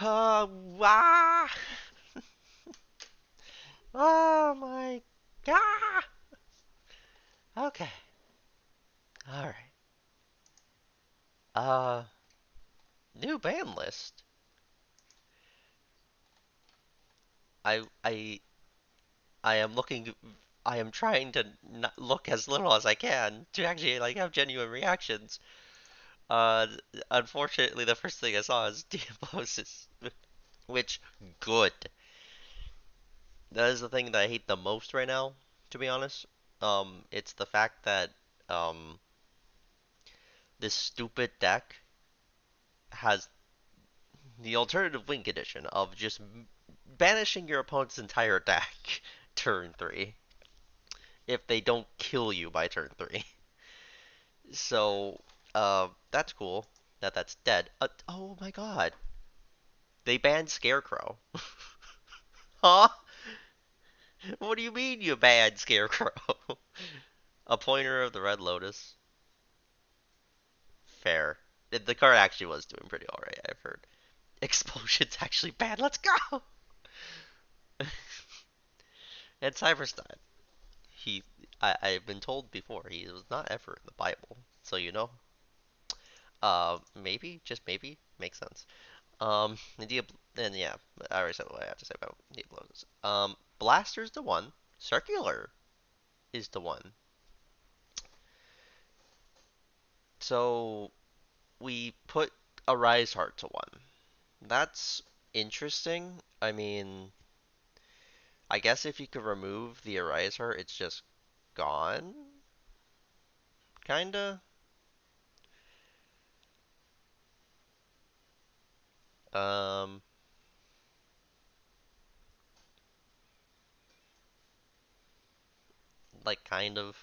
Wah! Oh my god! Okay, alright. Uh, New band list. I I am looking. I am trying to not look as little as I can to actually like have genuine reactions. Uh, Unfortunately, the first thing I saw is Diablosis, which good. That is the thing that I hate the most right now, to be honest. It's the fact that um this stupid deck has the alternative win condition of just banishing your opponent's entire deck turn 3 if they don't kill you by turn 3. So, that's cool that that's dead. Oh my god. They banned Scarecrow. Huh? What do you mean you banned Scarecrow? A pointer of the Red Lotus. Fair. The card actually was doing pretty alright, I've heard. Explosion's actually bad. Let's go! And Cyberstein. He, I've been told before, he was not ever in the Bible. So you know. Maybe, just maybe, makes sense. And yeah, I already said what I have to say about Diablos. Blaster's the one. Circular is the one. So we put a Rise Heart to one. That's interesting. I mean, I guess if you could remove the Arise Heart, it's just gone, kinda. Um, like kind of.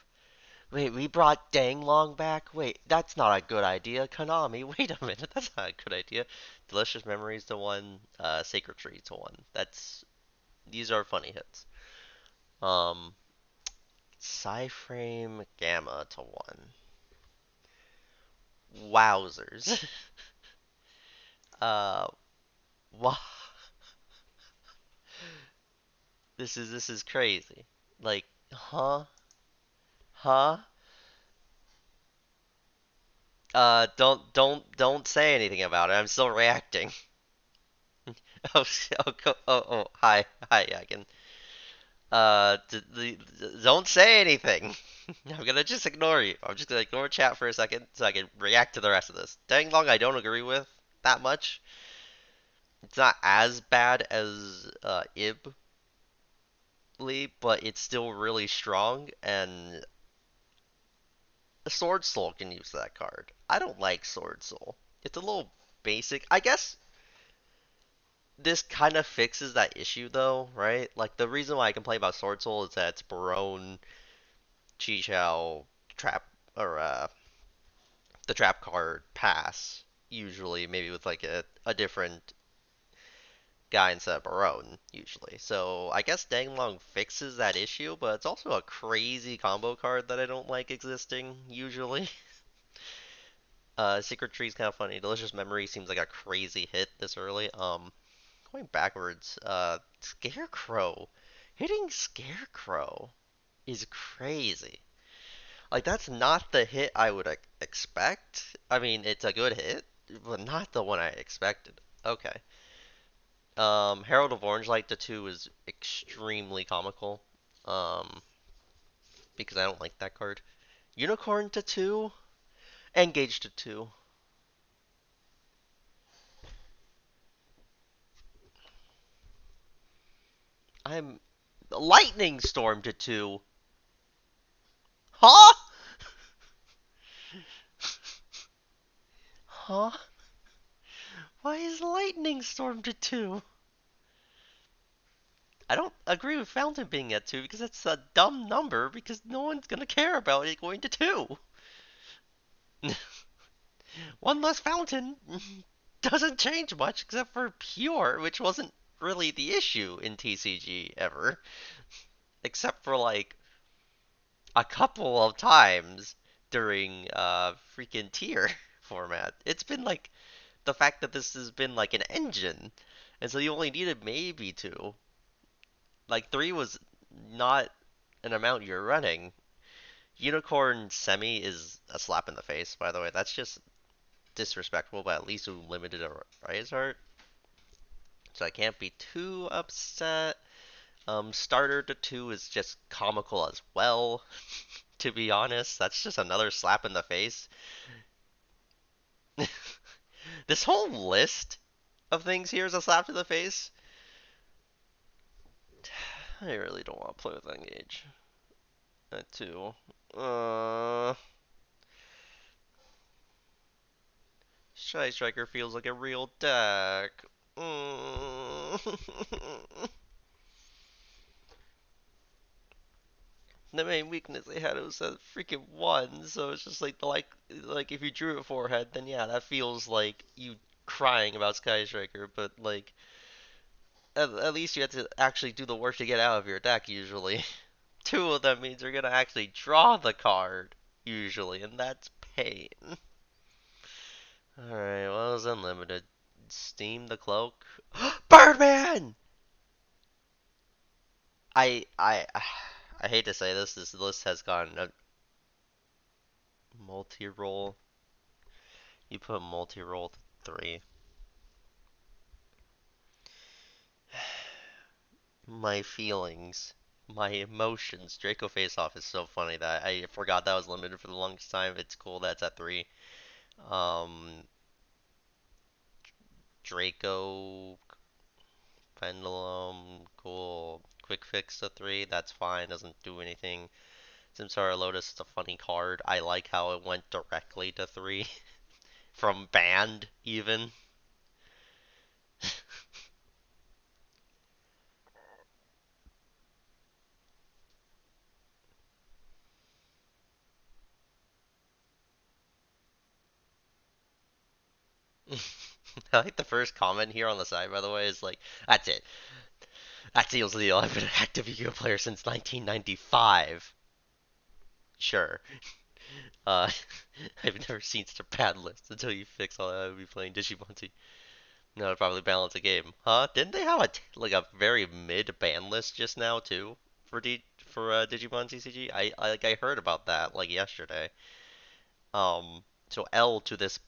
Wait, we brought Danglong back? Wait, that's not a good idea. Konami, wait a minute, that's not a good idea. Delicious Memories to one, Sacred Tree to one. These are funny hits. Um, Psyframe Gamma to one. Wowzers. Uh, wow. This is crazy. Like, huh? Huh? Don't say anything about it. I'm still reacting. Oh, hi, hi, I can. Don't say anything. I'm gonna just ignore you. I'm just gonna ignore chat for a second so I can react to the rest of this. Danglong, I don't agree with that much. It's not as bad as Ibly, but it's still really strong. And Sword Soul can use that card. I don't like Sword Soul. It's a little basic. I guess this kind of fixes that issue though, right? Like the reason why I complain about Sword Soul is that it's Barone, Chichao, Trap, or the Trap card pass. Usually, maybe with like a different guy instead of Barone, usually. So I guess Danglong fixes that issue, but it's also a crazy combo card that I don't like existing, usually. Secret Tree's kind of funny. Delicious Memory seems like a crazy hit this early. Going backwards, Scarecrow. Hitting Scarecrow is crazy. Like, that's not the hit I would expect. I mean, it's a good hit, but not the one I expected. Okay. Herald of Orange Light to 2 is extremely comical. Um, because I don't like that card. Unicorn to 2? Engage to 2. I'm. Lightning Storm to 2. Huh? Huh? Why is Lightning Storm to 2? I don't agree with Fountain being at 2 because that's a dumb number because no one's gonna care about it going to 2. One less Fountain doesn't change much except for Pure, which wasn't really the issue in TCG ever, except for like a couple of times during freaking tier format. It's been like the fact that this has been like an engine, and so you only needed maybe two. Like three was not an amount you're running. Unicorn Semi is a slap in the face, by the way. That's just disrespectful, but at least we limited a rise art, so I can't be too upset. Starter to two is just comical as well, to be honest. That's just another slap in the face. This whole list of things here is a slap to the face. I really don't want to play with Engage. That too. Uh, Shy Striker feels like a real deck. The main weakness they had was that freaking one, so it's just like like if you drew it forehead, then yeah, that feels like you crying about Sky Striker, but like at least you have to actually do the work to get out of your deck usually. Two of them means you're gonna actually draw the card usually, and that's pain. Alright, well, it was unlimited. Steam the cloak. Birdman! I I I hate to say this, this list has gotten a multi-roll. You put multi-roll to three. My feelings, my emotions. Draco Face Off is so funny that I forgot that was limited for the longest time. It's cool that's at three. Um, Draco Pendulum, cool. Quick Fix to three, that's fine. Doesn't do anything. Simsara Lotus is a funny card. I like how it went directly to three from banned even. I like the first comment here on the side, by the way, is like, that's it. That seals the deal. I've been an active Yu-Gi-Oh player since 1995. Sure. Uh, I've never seen such a bad list until you fix all that. I would be playing Digimonty. No, I'd probably balance a game. Huh? Didn't they have like a very mid ban list just now too for Digimon TCG? I heard about that like yesterday. So L to this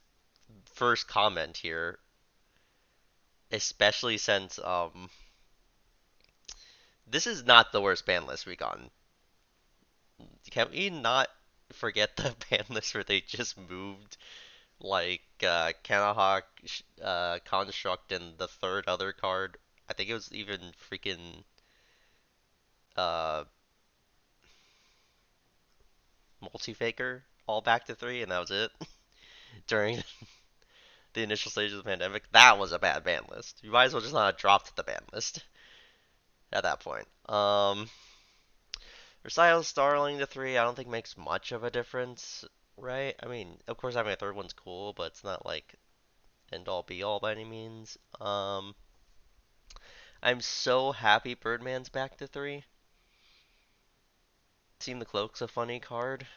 first comment here, especially since this is not the worst ban list we gotten. Can we not forget the ban list where they just moved like Kanahawk, Construct, and the third other card? I think it was even freaking uh, Multifaker all back to three, and that was it during the initial stages of the pandemic. That was a bad ban list. You might as well just not have dropped the ban list at that point. Recital Starling to three, I don't think makes much of a difference, right? I mean, of course having a third one's cool, but it's not like end all be all by any means. I'm so happy Birdman's back to three. Team the Cloak's a funny card.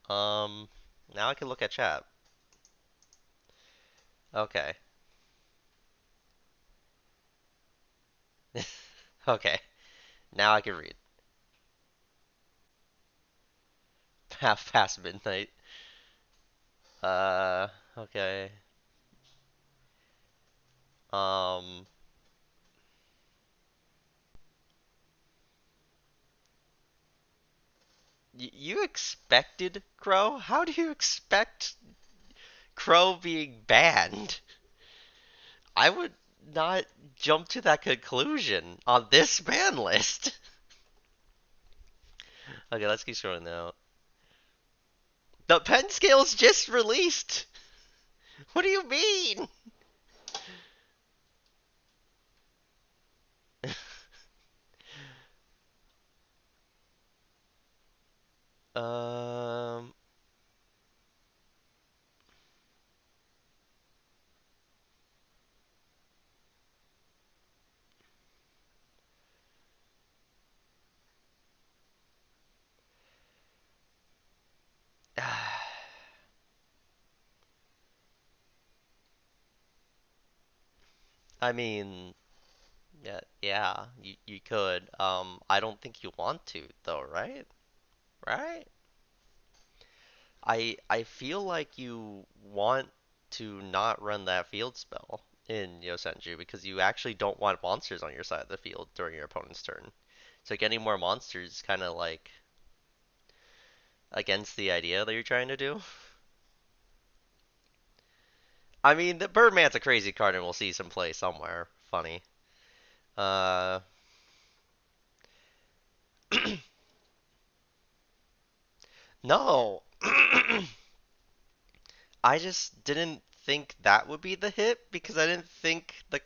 Um, Now I can look at chat. Okay. Okay. Now I can read. Half past midnight. Uh, okay. Um, you expected Crow? How do you expect Crow being banned? I would not jump to that conclusion on this ban list. Okay, let's keep scrolling now. The pen scale's just released. What do you mean? um, I mean, yeah, yeah, you could. I don't think you want to though, right? Right? I feel like you want to not run that field spell in Yosenju because you actually don't want monsters on your side of the field during your opponent's turn. So getting more monsters is kind of like against the idea that you're trying to do. I mean, the Birdman's a crazy card and we'll see some play somewhere. Funny. Uh, no. I just didn't think that would be the hit because I didn't think the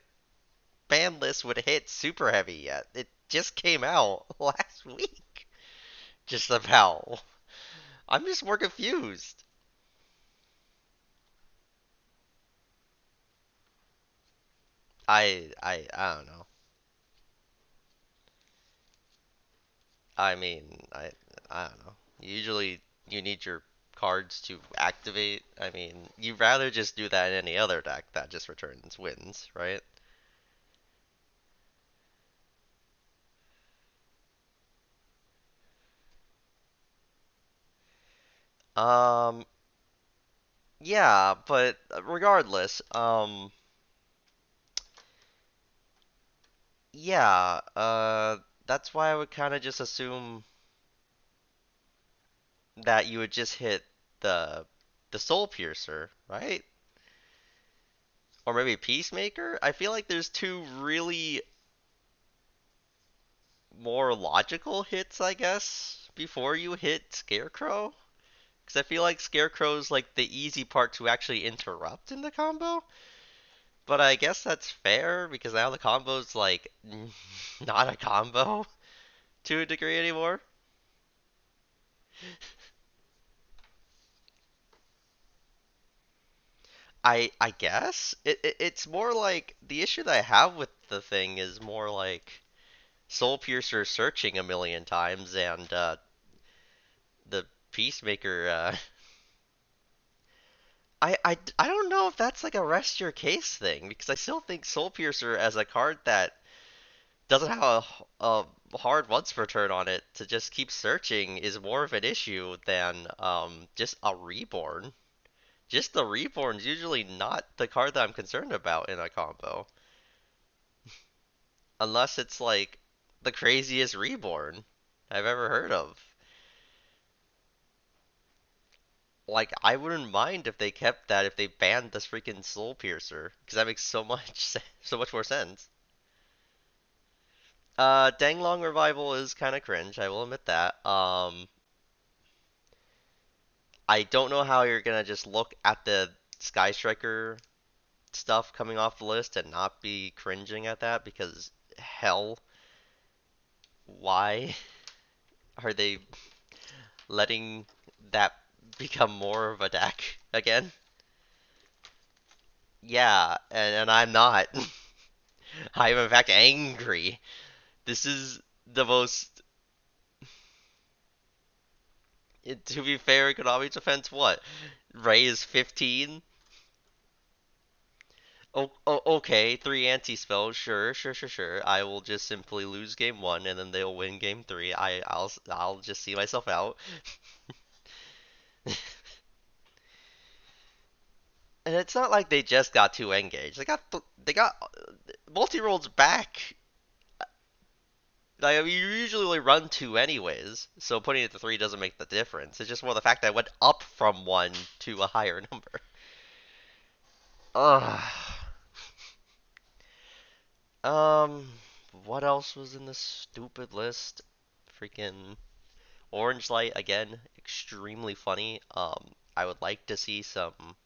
ban list would hit super heavy yet. It just came out last week. Just about. I'm just more confused. I don't know. I don't know. Usually you need your cards to activate. I mean, you'd rather just do that in any other deck that just returns wins, right? Um, yeah, but regardless, yeah, that's why I would kind of just assume that you would just hit the the Soul Piercer, right? Or maybe Peacemaker? I feel like there's two really more logical hits, I guess, before you hit Scarecrow. Because I feel like Scarecrow's like the easy part to actually interrupt in the combo. But I guess that's fair because now the combo's like not a combo to a degree anymore. I guess it's more like the issue that I have with the thing is more like Soul Piercer searching a million times and the Peacemaker. I don't know if that's like a rest your case thing because I still think Soul Piercer as a card that doesn't have a hard once per turn on it to just keep searching is more of an issue than just a Reborn. Just the Reborn's usually not the card that I'm concerned about in a combo. Unless it's like the craziest Reborn I've ever heard of. Like, I wouldn't mind if they kept that if they banned this freaking Soul Piercer, because that makes so much so much more sense. Danglong Revival is kind of cringe, I will admit that. I don't know how you're gonna just look at the Sky Striker stuff coming off the list and not be cringing at that because hell, why are they letting that become more of a deck again? Yeah, and I'm not. I'm in fact angry. This is the most. To be fair, Konami's defense, what? Ray is 15. Oh, okay, three anti-spells. Sure, sure, sure, sure. I will just simply lose game one, and then they'll win game three. I'll just see myself out. And it's not like they just got two engaged. They got multi-rolls back. Like, I mean, you usually only run two anyways, so putting it to three doesn't make the difference. It's just more the fact that I went up from one to a higher number. Ugh. Um, what else was in this stupid list? Freaking Orange Light again, extremely funny. I would like to see some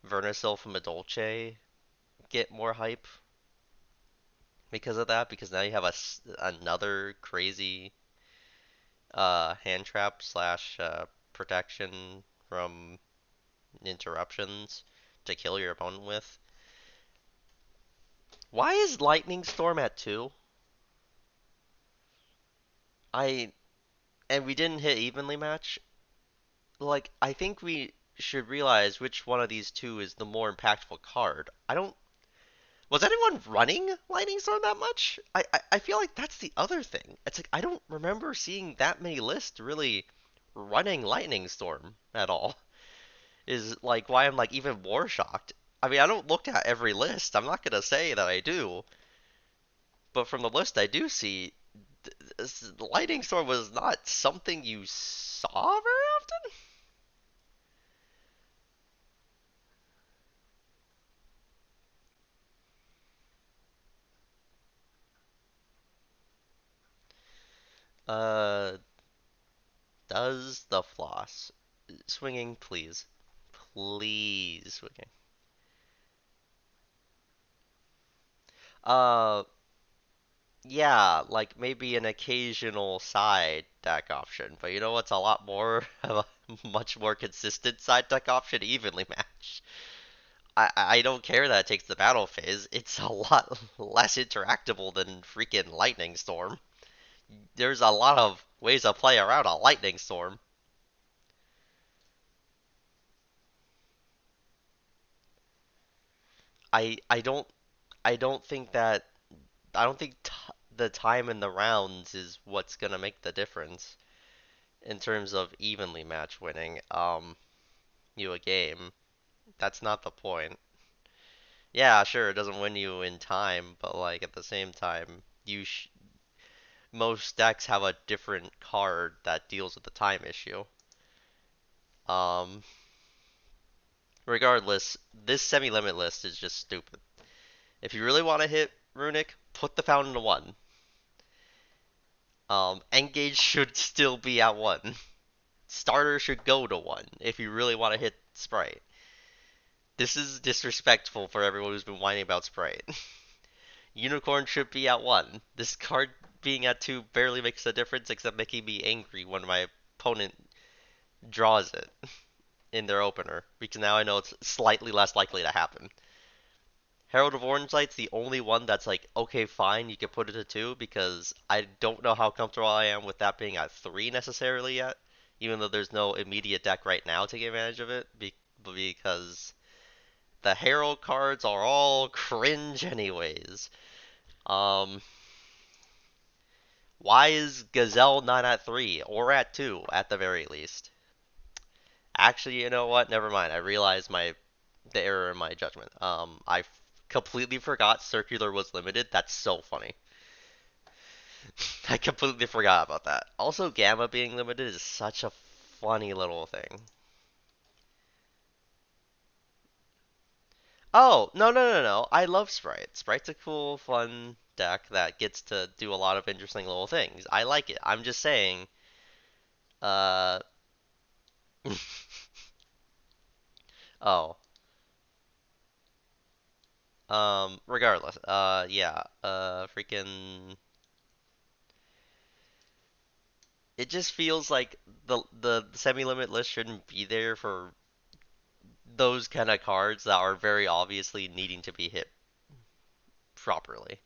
Vernasil from Dolce get more hype because of that, because now you have another crazy hand trap slash protection from interruptions to kill your opponent with. Why is Lightning Storm at 2? I and we didn't hit evenly match. Like, I think we should realize which one of these two is the more impactful card. Was anyone running Lightning Storm that much? I feel like that's the other thing. It's like I don't remember seeing that many lists really running Lightning Storm at all. Is like why I'm like even more shocked. I mean, I don't look at every list. I'm not gonna say that I do, but from the list I do see, Lightning Storm was not something you saw very often. Uh, does the floss swinging, please, please swinging. Uh, yeah, like maybe an occasional side deck option, but you know what's a lot more of a much more consistent side deck option? Evenly matched. I don't care that it takes the battle phase. It's a lot less interactable than freaking Lightning Storm. There's a lot of ways to play around a Lightning Storm. I don't think that I don't think the time in the rounds is what's gonna make the difference in terms of evenly match winning you a game. That's not the point. Yeah, sure, it doesn't win you in time, but like at the same time, most decks have a different card that deals with the time issue. Um, Regardless, this semi-limit list is just stupid. If you really want to hit Runic, put the Fountain to 1. Engage should still be at 1. Starter should go to 1 if you really want to hit Sprite. This is disrespectful for everyone who's been whining about Sprite. Unicorn should be at 1. This card being at 2 barely makes a difference except making me angry when my opponent draws it in their opener, because now I know it's slightly less likely to happen. Herald of Orange Light's the only one that's like, okay, fine, you can put it to 2, because I don't know how comfortable I am with that being at 3 necessarily yet, even though there's no immediate deck right now to take advantage of it, because the Herald cards are all cringe anyways. Um, why is Gazelle not at 3, or at 2, at the very least? Actually, you know what? Never mind. I realized the error in my judgment. I completely forgot circular was limited. That's so funny. I completely forgot about that. Also, gamma being limited is such a funny little thing. Oh, no, no, no, no. I love Sprite. Sprite's a cool, fun deck that gets to do a lot of interesting little things. I like it. I'm just saying, uh, oh, regardless, yeah, freaking it just feels like the semi-limit list shouldn't be there for those kind of cards that are very obviously needing to be hit properly.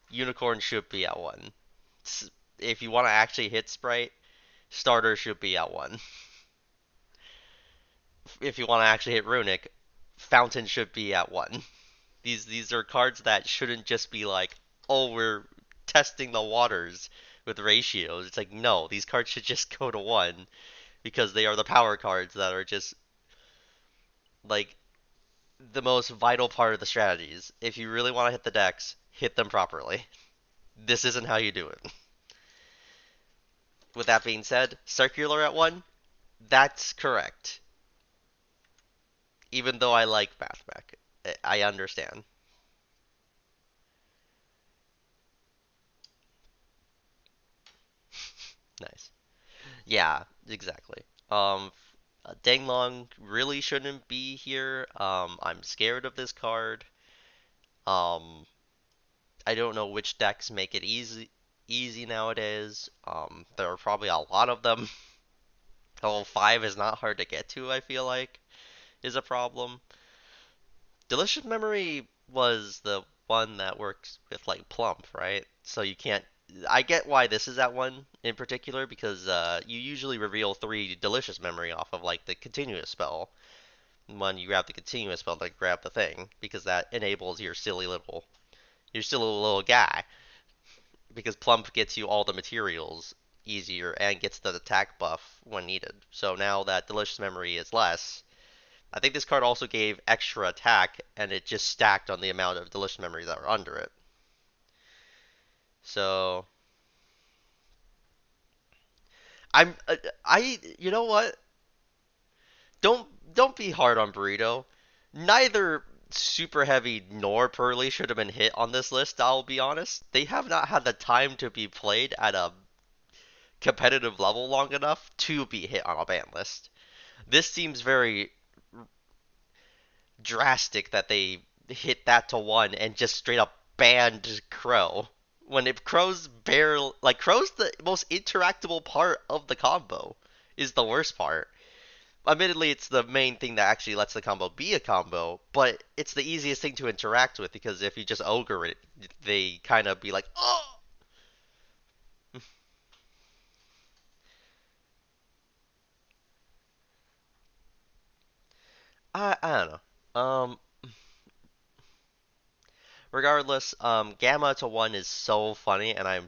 Unicorn should be at 1. If you want to actually hit Sprite, Starter should be at 1. If you want to actually hit Runic, Fountain should be at 1. These are cards that shouldn't just be like, oh, we're testing the waters with ratios. It's like, no, these cards should just go to 1 because they are the power cards that are just like the most vital part of the strategies. If you really want to hit the decks, hit them properly. This isn't how you do it. With that being said, circular at 1, that's correct. Even though I like Mathmech, I understand. Nice. Yeah, exactly. Danglong really shouldn't be here. I'm scared of this card. Um, I don't know which decks make it easy nowadays. There are probably a lot of them. Level 5 is not hard to get to, I feel like, is a problem. Delicious Memory was the one that works with, like, Plump, right? So you can't. I get why this is at 1 in particular, because you usually reveal 3 Delicious Memory off of, like, the continuous spell. when you grab the continuous spell to grab the thing, because that enables your silly little guy, because Plump gets you all the materials easier and gets the attack buff when needed. So now that Delicious Memory is less, I think this card also gave extra attack, and it just stacked on the amount of Delicious Memories that were under it. So I'm you know what? Don't be hard on Burrito. Neither Super Heavy nor Pearly should have been hit on this list, I'll be honest. They have not had the time to be played at a competitive level long enough to be hit on a ban list. This seems very drastic that they hit that to one and just straight up banned Crow. When if Crow's barely like Crow's the most interactable part of the combo is the worst part. Admittedly, it's the main thing that actually lets the combo be a combo, but it's the easiest thing to interact with because if you just ogre it, they kind of be like, oh. I don't know. Regardless, Gamma to one is so funny, and I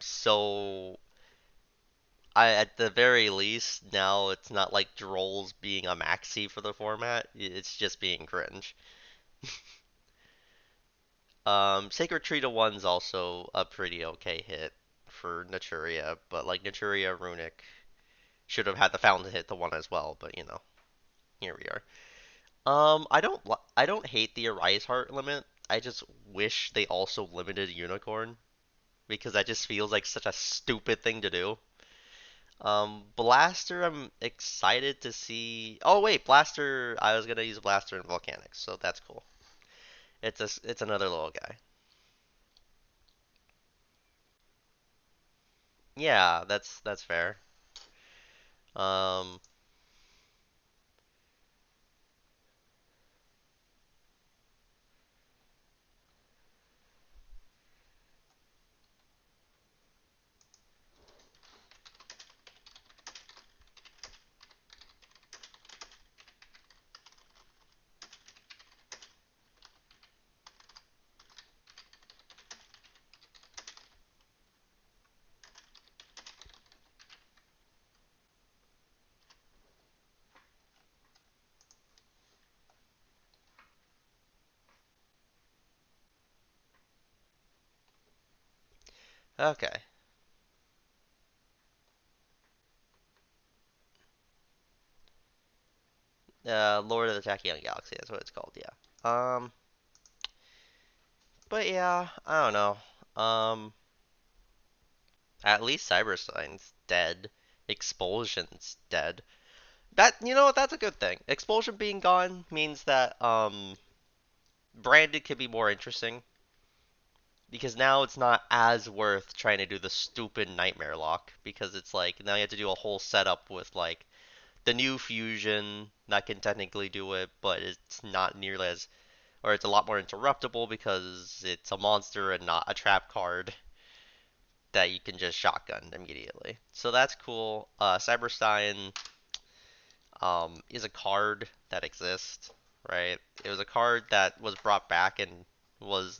at the very least now it's not like Drolls being a maxi for the format. It's just being cringe. Sacred Tree to one's also a pretty okay hit for Naturia, but like Naturia Runic should have had the Fountain hit to one as well, but here we are. I don't hate the Arise Heart limit. I just wish they also limited Unicorn because that just feels like such a stupid thing to do. Blaster, I'm excited to see. Oh wait, Blaster. I was gonna use Blaster in Volcanics, so that's cool. It's another little guy. Yeah, that's fair. Um, okay. Lord of the Tachyon Galaxy. That's what it's called. Yeah. But yeah, I don't know. At least Cybersign's dead. Expulsion's dead. That that's a good thing. Expulsion being gone means that branded could be more interesting because now it's not as worth trying to do the stupid nightmare lock because it's like now you have to do a whole setup with like the new fusion that can technically do it, but it's not nearly as or it's a lot more interruptible because it's a monster and not a trap card that you can just shotgun immediately. So that's cool. Cyberstein is a card that exists, right? It was a card that was brought back and was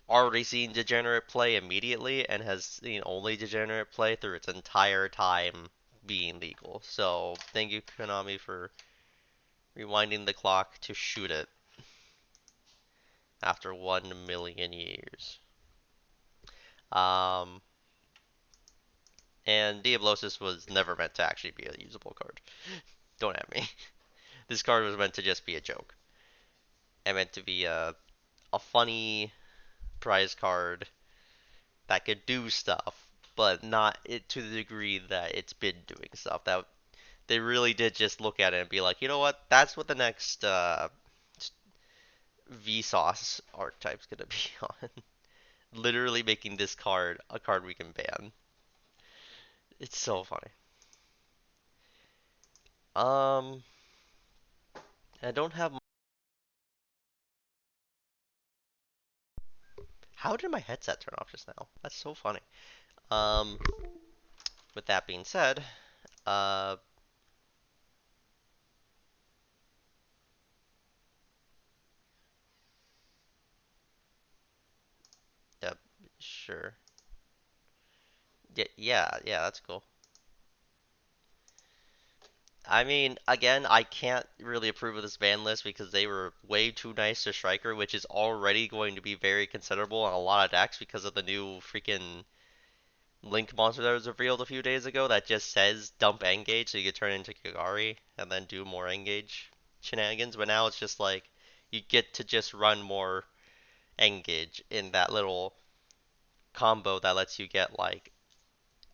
already seen degenerate play immediately and has seen only degenerate play through its entire time being legal. So thank you, Konami, for rewinding the clock to shoot it after 1 million years. Um, and Diablosis was never meant to actually be a usable card. Don't at me. This card was meant to just be a joke. It meant to be a funny prize card that could do stuff, but not it to the degree that it's been doing stuff. That they really did just look at it and be like, you know what? That's what the next Vsauce archetype's gonna be on. Literally making this card a card we can ban. It's so funny. Um, I don't have. How did my headset turn off just now? That's so funny. Um, with that being said, uh, Sure. Yeah, yeah, yeah, that's cool. I mean, again, I can't really approve of this ban list because they were way too nice to Striker, which is already going to be very considerable on a lot of decks because of the new freaking Link monster that was revealed a few days ago that just says dump Engage so you can turn into Kagari and then do more Engage shenanigans. But now it's just like you get to just run more Engage in that little combo that lets you get like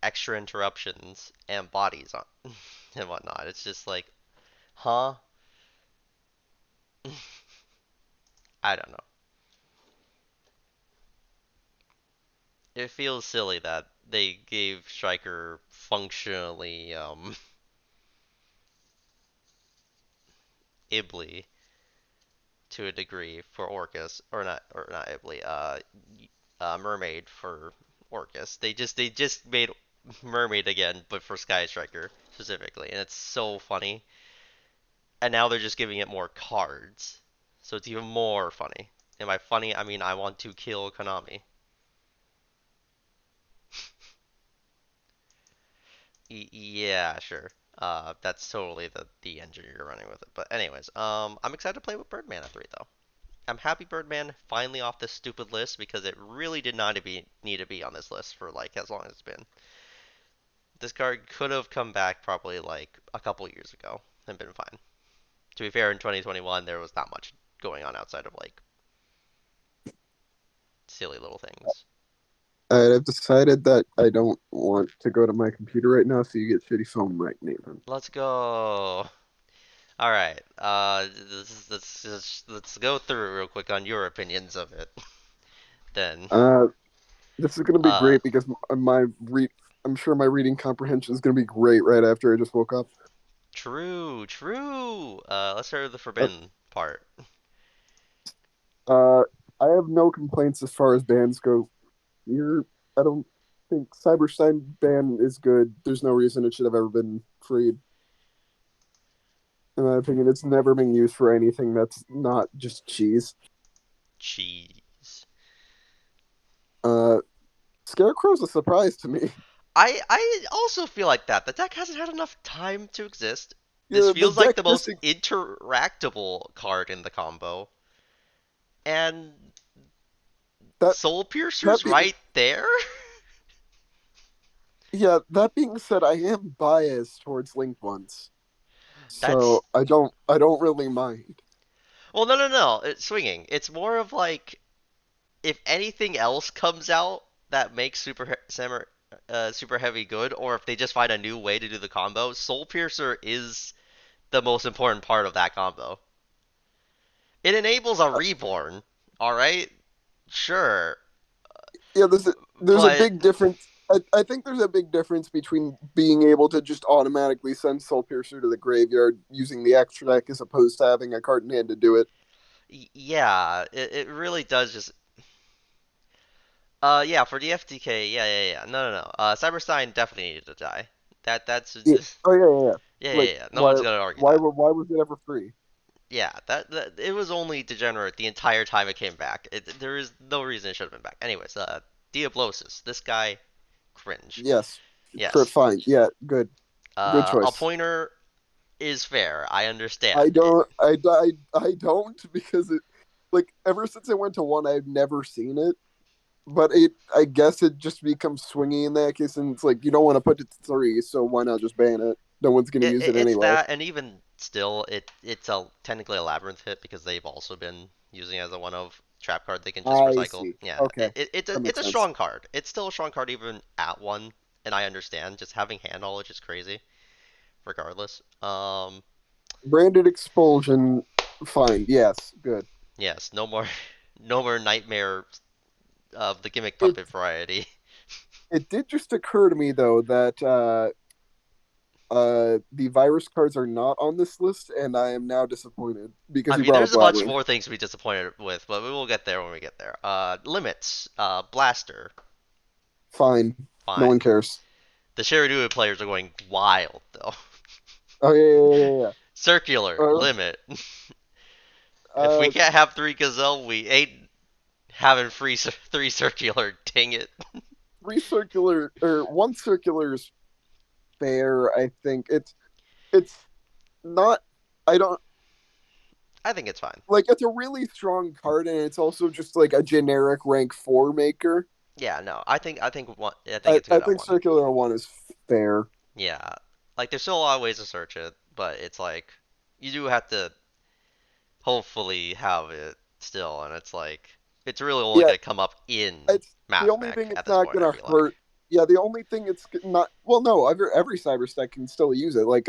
extra interruptions and bodies on and whatnot. It's just like, huh? I don't know. It feels silly that they gave Striker functionally Ibly to a degree for Orcus, or not Ibly, Mermaid for Orcus. They just made Mermaid again, but for Sky Striker specifically, and it's so funny. And now they're just giving it more cards, so it's even more funny. And by funny, I mean I want to kill Konami. Yeah, sure. That's totally the engine you're running with it. But anyways, I'm excited to play with Birdman at 3 though. I'm happy Birdman finally off this stupid list because it really did not need to be on this list for like as long as it's been. This card could have come back probably like a couple years ago and been fine. To be fair, in 2021 there was not much going on outside of like silly little things. I've decided that I don't want to go to my computer right now, so you get shitty phone mic, Nathan. Let's go. All right. Let's go through real quick on your opinions of it. Then, Uh, this is gonna be uh, great because my read, I'm sure my reading comprehension is gonna be great right after I just woke up. true, true. Let's start with the Uh, forbidden part. uh, I have no complaints as far as bans go. You're, I don't think Cyberstein ban is good. There's no reason it should have ever been freed. In my opinion, it's never been used for anything that's not just cheese. Cheese. Uh, Scarecrow's a surprise to me. I also feel like that. The deck hasn't had enough time to exist. This Yeah, the feels like deck the just most interactable card in the combo. And that Soul that Piercer's being right there? yeah, that being said, I am biased towards Link ones, That's so I don't really mind. well, no, no, no. It's swinging. It's more of like if anything else comes out that makes Super Heavy good, or if they just find a new way to do the combo, Soul Piercer is the most important part of that combo. It enables a Uh, reborn, all right, sure, yeah, there's a but big difference. I think there's a big difference between being able to just automatically send Soul Piercer to the graveyard using the extra deck as opposed to having a card in hand to do it. yeah, it really does just yeah, for the FTK, yeah, yeah, yeah, no, no, no, Cyberstein definitely needed to die. That's Yeah. Oh yeah, yeah, yeah. yeah, yeah, Like yeah. No one's gonna argue that. why was it ever free? Yeah, that it was only degenerate the entire time it came back. There is no reason it should have been back. Anyways, Diablosis, this guy, cringe. Yes, Yes. fine. Yeah, good A choice. pointer is fair. I I understand. don't I don't because it like ever since I went to one I've never seen it. But it I guess it just becomes swingy in that case and it's like you don't want to put it to three, so why not just ban it? No one's gonna use it It's anyway. that, and even still, it's a technically a labyrinth hit because they've also been using it as a one of trap card they can just I recycle. see. Yeah, Okay. That it's makes a sense. strong card. It's still a strong card even at one, and I understand just having hand knowledge is crazy. Regardless, Branded expulsion, fine. Yes, good. yes, no more, no more nightmare of the gimmick It puppet variety. it did just occur to me though that the virus cards are not on this list and I am now disappointed because I you mean, brought there's up a bunch Labyrinth. more things to be disappointed with, but we will get there when we get there. Limits, Blaster, Fine. No one fine. cares. The Sharidu players are going wild though. Oh yeah, yeah, yeah, Circular, yeah. limit. If we Uh, can't have three Gazelle, we ain't Having three circular, dang it. Three circular or one circular is fair. I think it's not. I don't I think it's fine. like it's a really strong card, and it's also just like a generic rank four maker. Yeah, no, I think it's I good at think one. circular one is fair. Yeah, like there's still a lot of ways to search it, but it's like you do have to hopefully have it still, and it's like it's really only Yeah, gonna come up in it's the Math only Mech thing at it's this not point. I gonna feel like. hurt. Yeah, the only thing it's not. Well, no, every cyber stack can still use it. Like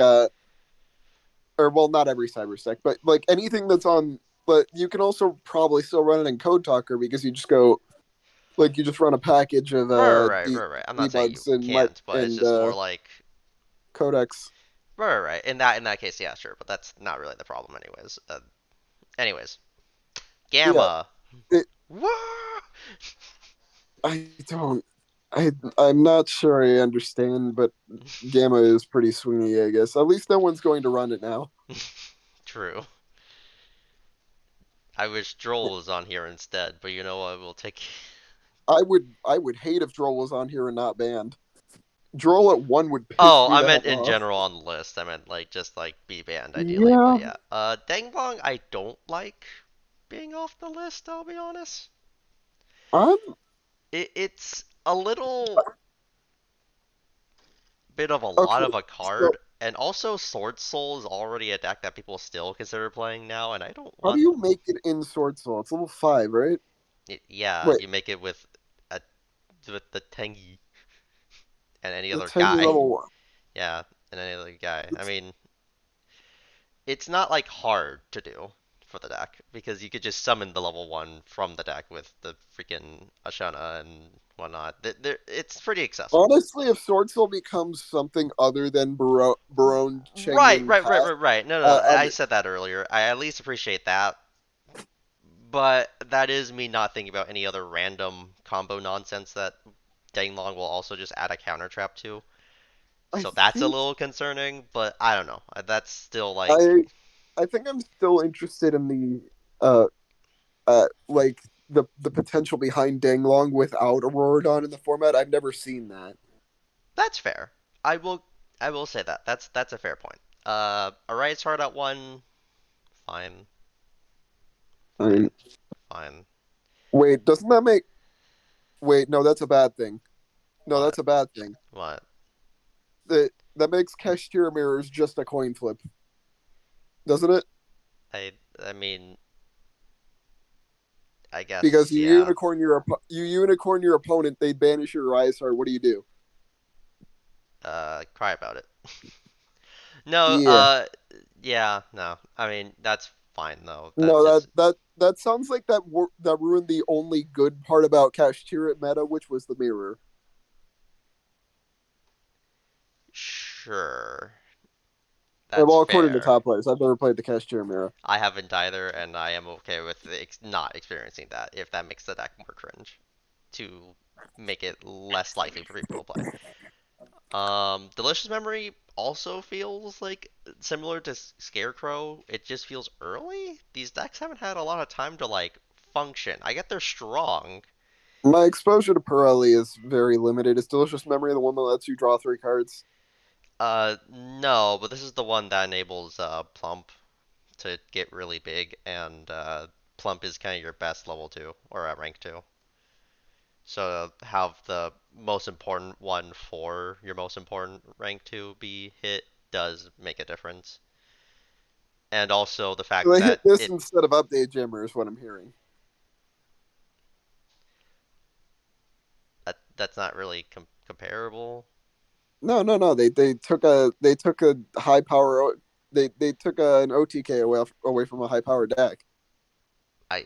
or well, not every cyber stack, but like anything that's on. But you can also probably still run it in Code Talker because you just go like you just run a package of Right. I'm not saying you debugs and can't, but it's and just more like codecs. right. In that case, yeah, sure, but that's not really the problem, anyways. Anyways, Yeah, Gamma. it, Woo! I don't. I'm not sure I understand, but Gamma is pretty swingy, I guess. At least no one's going to run it now. True. I wish Droll was on here instead, but you know what? We'll take. I would hate if Droll was on here and not banned. Droll at one would piss Oh, me I the hell meant in off. general on the list. I meant like just like be banned ideally, but Yeah, yeah. Danglong, I don't like being off the list. I'll be honest. I'm It's a little bit of a lot okay. of a So card, and also Sword Soul is already a deck that people still consider playing now, and I don't how do want. you make it in Sword Soul? It's level five, right? Yeah, Wait, you make it a with the Tengi and any the other Tengi guy. level one. Yeah, and any other guy. I It's mean, it's not like hard to do for the deck because you could just summon the level one from the deck with the freaking Ashana and whatnot. It's pretty accessible. honestly, if Sword Soul becomes something other than Barone Chenging Path, Right. No. I'm I said that earlier. I at least appreciate that, but that is me not thinking about any other random combo nonsense that Danglong will also just add a counter trap to. I So that's a think little concerning, but I don't know. That's still like I I think I'm still interested in the like the potential behind Danglong without Auroradon in the format. I've never seen that. that's fair. I will say that. That's a fair point. Alright, start at one. Fine, I mean, fine, fine. wait, doesn't that make wait, no, that's a bad thing. No, What? that's a bad thing. What? That makes cashier mirrors just a coin flip, doesn't it? I I mean, I Because guess yeah. you unicorn your opponent, they banish your Rysar. What do you do? Cry about it. No, Yeah. yeah, no. I mean, that's fine though. That No, just that sounds like that ruined the only good part about Cashier meta, which was the mirror. sure. That's Well, according to fair. top players, I've never played the Cashier mirror. I haven't either, and I am okay with not experiencing that if that makes the deck more cringe to make it less likely for people to play. Delicious Memory also feels like similar to Scarecrow. It just feels early. These decks haven't had a lot of time to like function. I get they're strong. My exposure to Pirelli is very limited. Is Delicious Memory the one that lets you draw three cards? No, but this is the one that enables Plump to get really big, and Plump is kind of your best level two or at rank two. So have the most important one for your most important rank two be hit does make a difference. And also the So fact they hit that this it instead of Update Jammer is what I'm hearing. that's not really comparable. No. They took a high power. They took an OTK away from a high power deck. I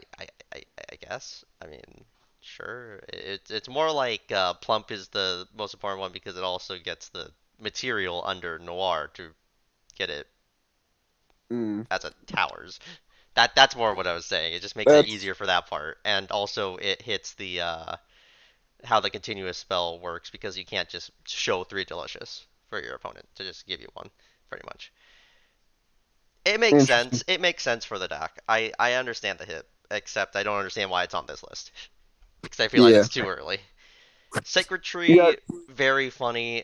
guess. I mean, sure. It's more like Plump is the most important one because it also gets the material under Noir to get it Mm, as a towers. That's more what I was saying. It just makes it that's easier for that part, and also it hits the how the continuous spell works because you can't just show three delicious for your opponent to just give you one, pretty much. It makes sense. interesting. It makes sense for the deck. I understand the hit, except I don't understand why it's on this list. because I feel like Yeah, it's too early. Sacred yeah, Tree, very funny.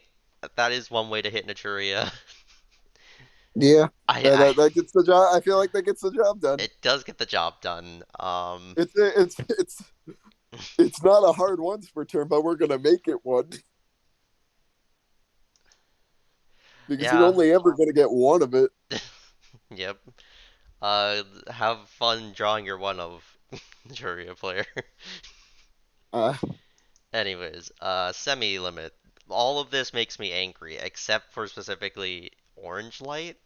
That is one way to hit Naturia. yeah. I, That, I that that gets the job. I feel like that gets the job done. it does get the job done. It's not a hard ones per turn, but we're gonna make it one because you're Yeah, only ever gonna get one of it. yep. Have fun drawing your one of Naturia player. Uh, Anyways, semi limit. All of this makes me angry, except for specifically Orange Light.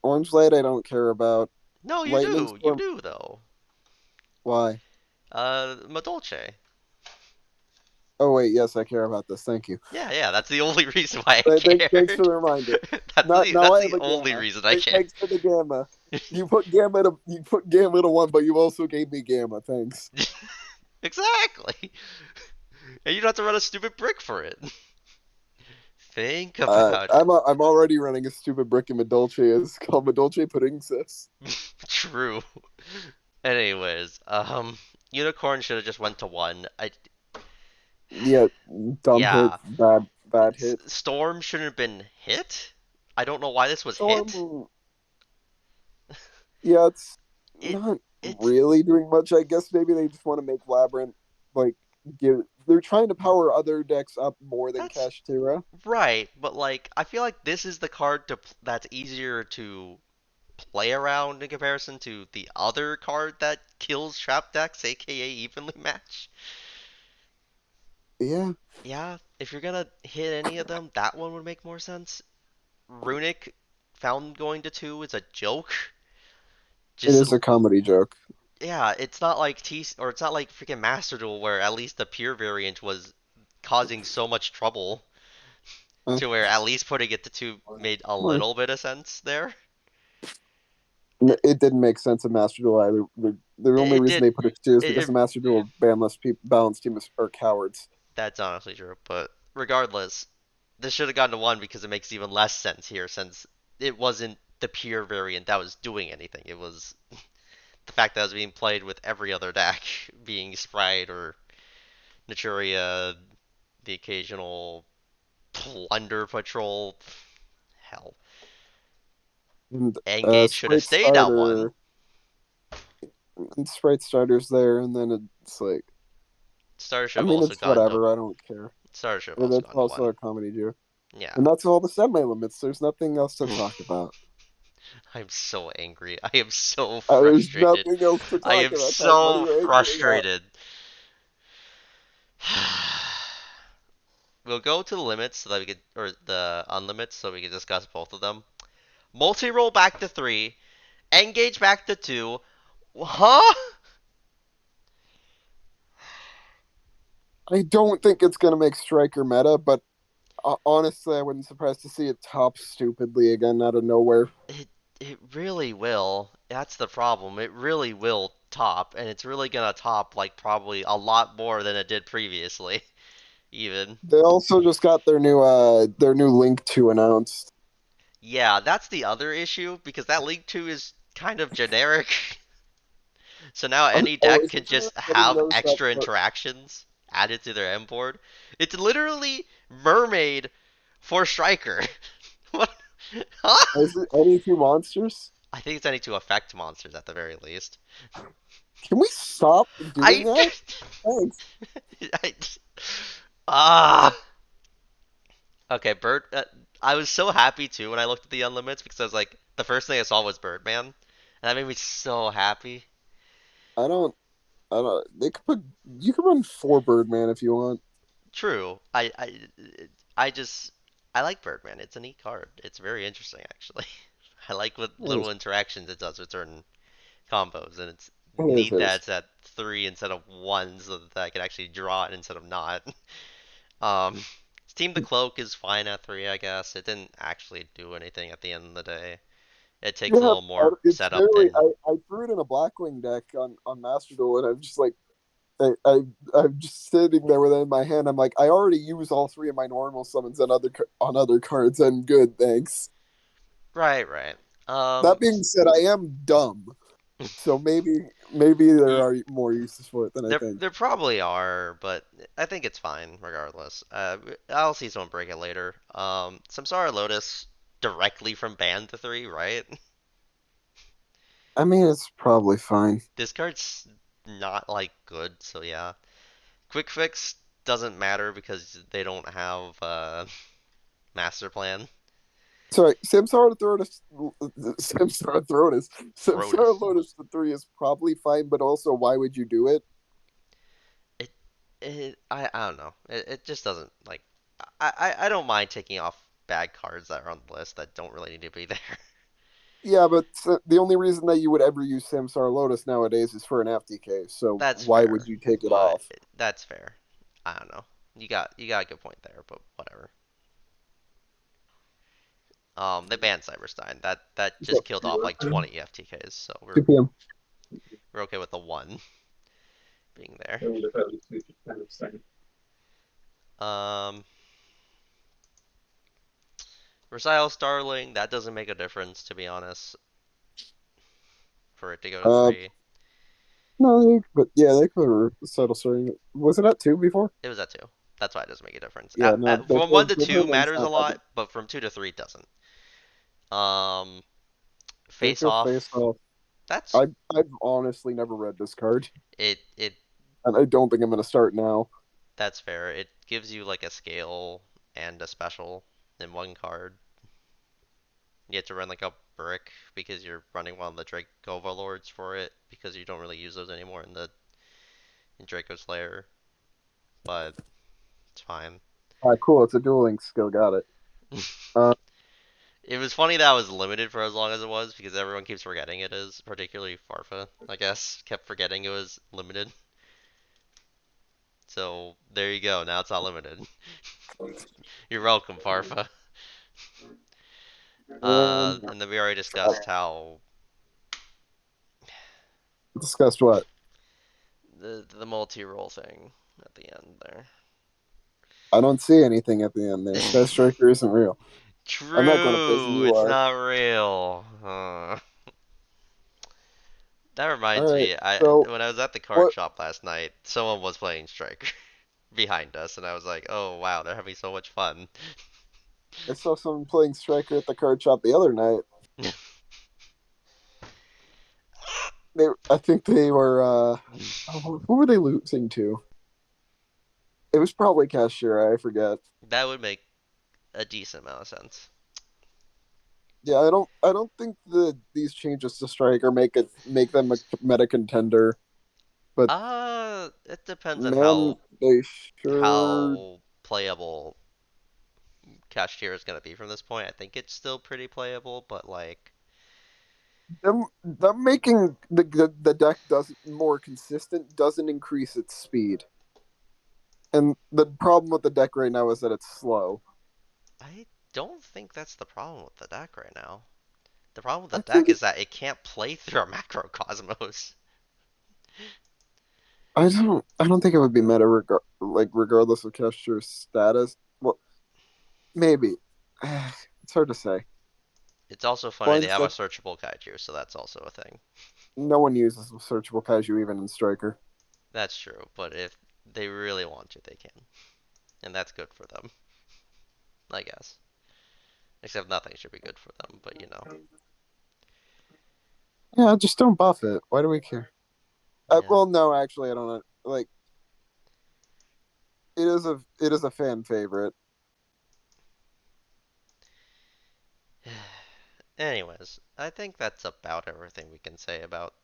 Orange Light, I don't care about. No, you Lightning do. You Storm, do though. why? Madolche. Oh wait, yes, I care about this. Thank you. Yeah, yeah, that's the only reason why I Thanks for cared. the reminder. That's Not the now that's I have the a only gamma. reason I cared. Thanks for the gamma. You put gamma to one, but you also gave me gamma. Thanks. Exactly. And you don't have to run a stupid brick for it. Think about it. I'm already running a stupid brick in Medolce. It's called Medolce Pudding Sis. True. Anyways, Unicorn should have just went to one. Yeah, dumb hit, Yeah, bad hit. Storm shouldn't have been hit. I don't know why this was hit. Storm, yeah, it's It, not it's really doing much. I guess maybe they just want to make Labyrinth like give. They're trying to power other decks up more than that's Kashtira. right, but like I feel like this is the card that's easier to play around in comparison to the other card that kills trap decks, aka evenly match. Yeah, Yeah, if you're gonna hit any of them, that one would make more sense. Runic found going to two is a joke. it Just is a comedy joke. yeah, it's not like it's not like freaking Master Duel where at least the pure variant was causing so much trouble Uh, to where at least putting it to two made a well, little bit of sense there. it didn't make sense in Master Duel either. The only It reason did they put it to two is it, because it the Master Duel balanced team are cowards. that's honestly true, but regardless, this should have gone to one because it makes even less sense here since it wasn't the pure variant that was doing anything. It was the fact that it was being played with every other deck, being Sprite or Naturia, the occasional Plunder Patrol. Hell, And Engage should have stayed at one. Sprite starters there, and then it's like, Starter should I have mean, also it's gone to whatever. I don't care. Starter should have And also it's gone to also one. a comedy joke, Yeah. and that's all the semi limits. There's nothing else to talk about. I'm so angry. I am so There's frustrated. nothing else to I talk am about, Tom. What are so you angry about? frustrated. We'll go to the limits so that we could, or the unlimits so we can discuss both of them. Multi-roll back to three. Engage back to two. Huh? I don't think it's gonna make Striker meta, but honestly, I wouldn't surprised to see it top stupidly again out of nowhere. It really will. That's the problem. It really will top, and it's really gonna top like probably a lot more than it did previously, even. They also just got their new Link 2 announced. Yeah, that's the other issue because that League 2 is kind of generic. So now any Oh, deck is could it true? just I didn't have notice that. extra interactions added to their M board. It's literally Mermaid for Striker. What? Huh? Is it any two monsters? I think it's any to affect monsters at the very least. Can we stop doing I. that? Thanks. I ah. Okay, Bird. I was so happy too when I looked at the unlimits because I was like, the first thing I saw was Birdman, and that made me so happy. I don't. I don't. They could put. You could run four Birdman if you want. True. I just I like Birdman. It's a neat card. It's very interesting actually. I like what It little is. interactions it does with certain combos, and it's It is. neat It that is. it's at three instead of one, so that I can actually draw it instead of not. Um, Team the Cloak is fine at three, I guess. It didn't actually do anything at the end of the day. It takes a Yeah, little more it's setup barely. than I threw it in a Blackwing deck on Master Duel, and I'm just like, I'm just sitting there with it in my hand. I'm like, I already use all three of my normal summons on other cards. I'm good, thanks. right, right. That being said, I am dumb. So maybe there are more uses for it than I think. There probably are, but I think it's fine regardless. I'll see someone break it later. Samsara Lotus directly from ban to three, right? I mean, it's probably fine. This card's not like good, so yeah. Quick fix doesn't matter because they don't have master plan. Sorry, Samsara Throtus, Samsara Throtus, Samsara Throtus. Lotus the three is probably fine, but also why would you do it? It I don't know. It just doesn't like I don't mind taking off bad cards that are on the list that don't really need to be there. Yeah, but the only reason that you would ever use Samsara Lotus nowadays is for an FTK. So That's why would fair, you take it but off? that's fair. I don't know. You got a good point there, but whatever. They banned Cyberstein. That just So, killed off like 20 FTKs, so 2 p.m. we're okay with the one being there. Um, Versatile Starling, that doesn't make a difference to be honest for it to go to Uh, three. no, but yeah, they could settle starting. Was it at 2 before? It was at two. That's why it doesn't make a difference. Yeah, no, From one to the two new one's matters a not that lot, good. but from two to three it doesn't. Um, Face Yugioh Face Off. Off. That's I've honestly never read this card, it. and I don't think I'm gonna start now. That's fair. It gives you like a scale and a special in one card. You have to run like a brick because you're running one of the Drake Overlords for it because you don't really use those anymore in the in Draco's Lair, but it's fine. Cool. It's a dueling skill. Got it. Uh, It was funny that I was limited for as long as it was because everyone keeps forgetting it is, particularly Farfa, I guess, kept forgetting it was limited. So there you go. Now it's not limited. You're welcome, Farfa. and And then we already discussed how discussed what? the multi-role thing at the end there. I don't see anything at the end there. Sky Striker isn't real. I'm not going to prison. True, You it's are. not real. That All reminds right. me, So when I was at the card what? shop last night, someone was playing Striker behind us, and I was like, "Oh wow, they're having so much fun." I saw someone playing Striker at the card shop the other night. I think they were. Who were they losing to? It was probably Cashier. I forget. That would make a decent amount of sense. Yeah, I don't think these changes to Striker make them a meta contender. But It depends on man, they sure how playable Cashier is gonna be from this point. I think it's still pretty playable, but like, them making the deck doesn't more consistent doesn't increase its speed. And the problem with the deck right now is that it's slow. I don't think that's the problem with the deck right now. The problem with I the think deck it, is that it can't play through a macrocosmos. I don't think it would be meta regardless of Kester's status. Well, maybe. It's hard to say. It's also funny they Blind have a stuff. searchable kaiju, so that's also a thing. No one uses searchable Kaiju even in Striker. That's true, but if they really want to, they can. And that's good for them, I guess. Except nothing should be good for them, but you know. Yeah, just don't buff it. Why do we care? Yeah. Well, no, actually, I don't know. Like, it is a fan favorite. Anyways, I think that's about everything we can say about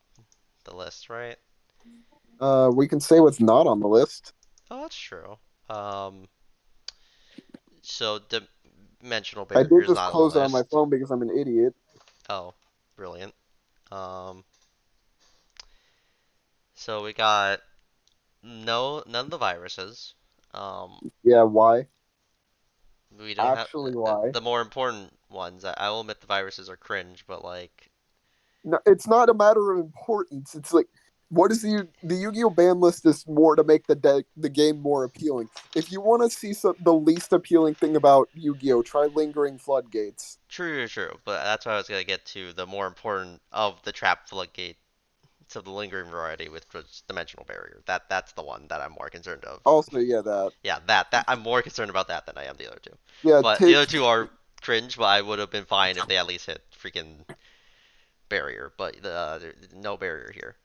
the list, right? We can say what's not on the list. Oh, that's true. Um, so dimensional I barrier did is just not on the close it on my list. phone because I'm an idiot. Oh, brilliant. Um, so we got none of the viruses. Um, Yeah, why? we don't have Actually, why? the more important ones. I will admit the viruses are cringe, but like, No, it's not a matter of importance. It's like, what is the Yu-Gi-Oh ban list is more to make the game more appealing. If you want to see the least appealing thing about Yu-Gi-Oh, try Lingering Floodgates. true, true, true. But that's what I was gonna get to. The more important of the trap floodgate to the lingering variety with just dimensional barrier. That's the one that I'm more concerned of. Also, yeah, that. Yeah, that I'm more concerned about that than I am the other two. Yeah, But the other two are cringe, but I would have been fine if they at least hit freaking barrier. But no barrier here.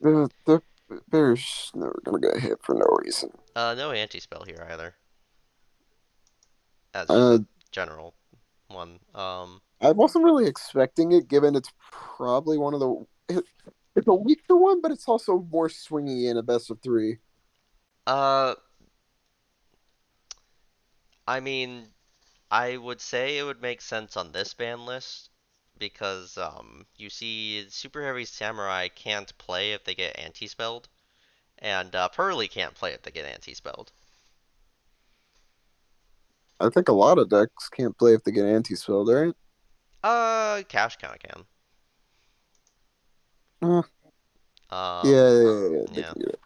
the Bears never gonna get hit for no reason. No anti spell here either. That's just Uh, a general one. I wasn't really expecting it, given it's probably one of the. It's a weaker one, but it's also more swingy in a best of three. uh, I mean, I would say it would make sense on this ban list because you see super heavy samurai can't play if they get anti-spelled, and Pearly can't play if they get anti-spelled. I think a lot of decks can't play if they get anti-spelled, right? Cash kind of can. Uh, yeah, Um, they yeah. can get it.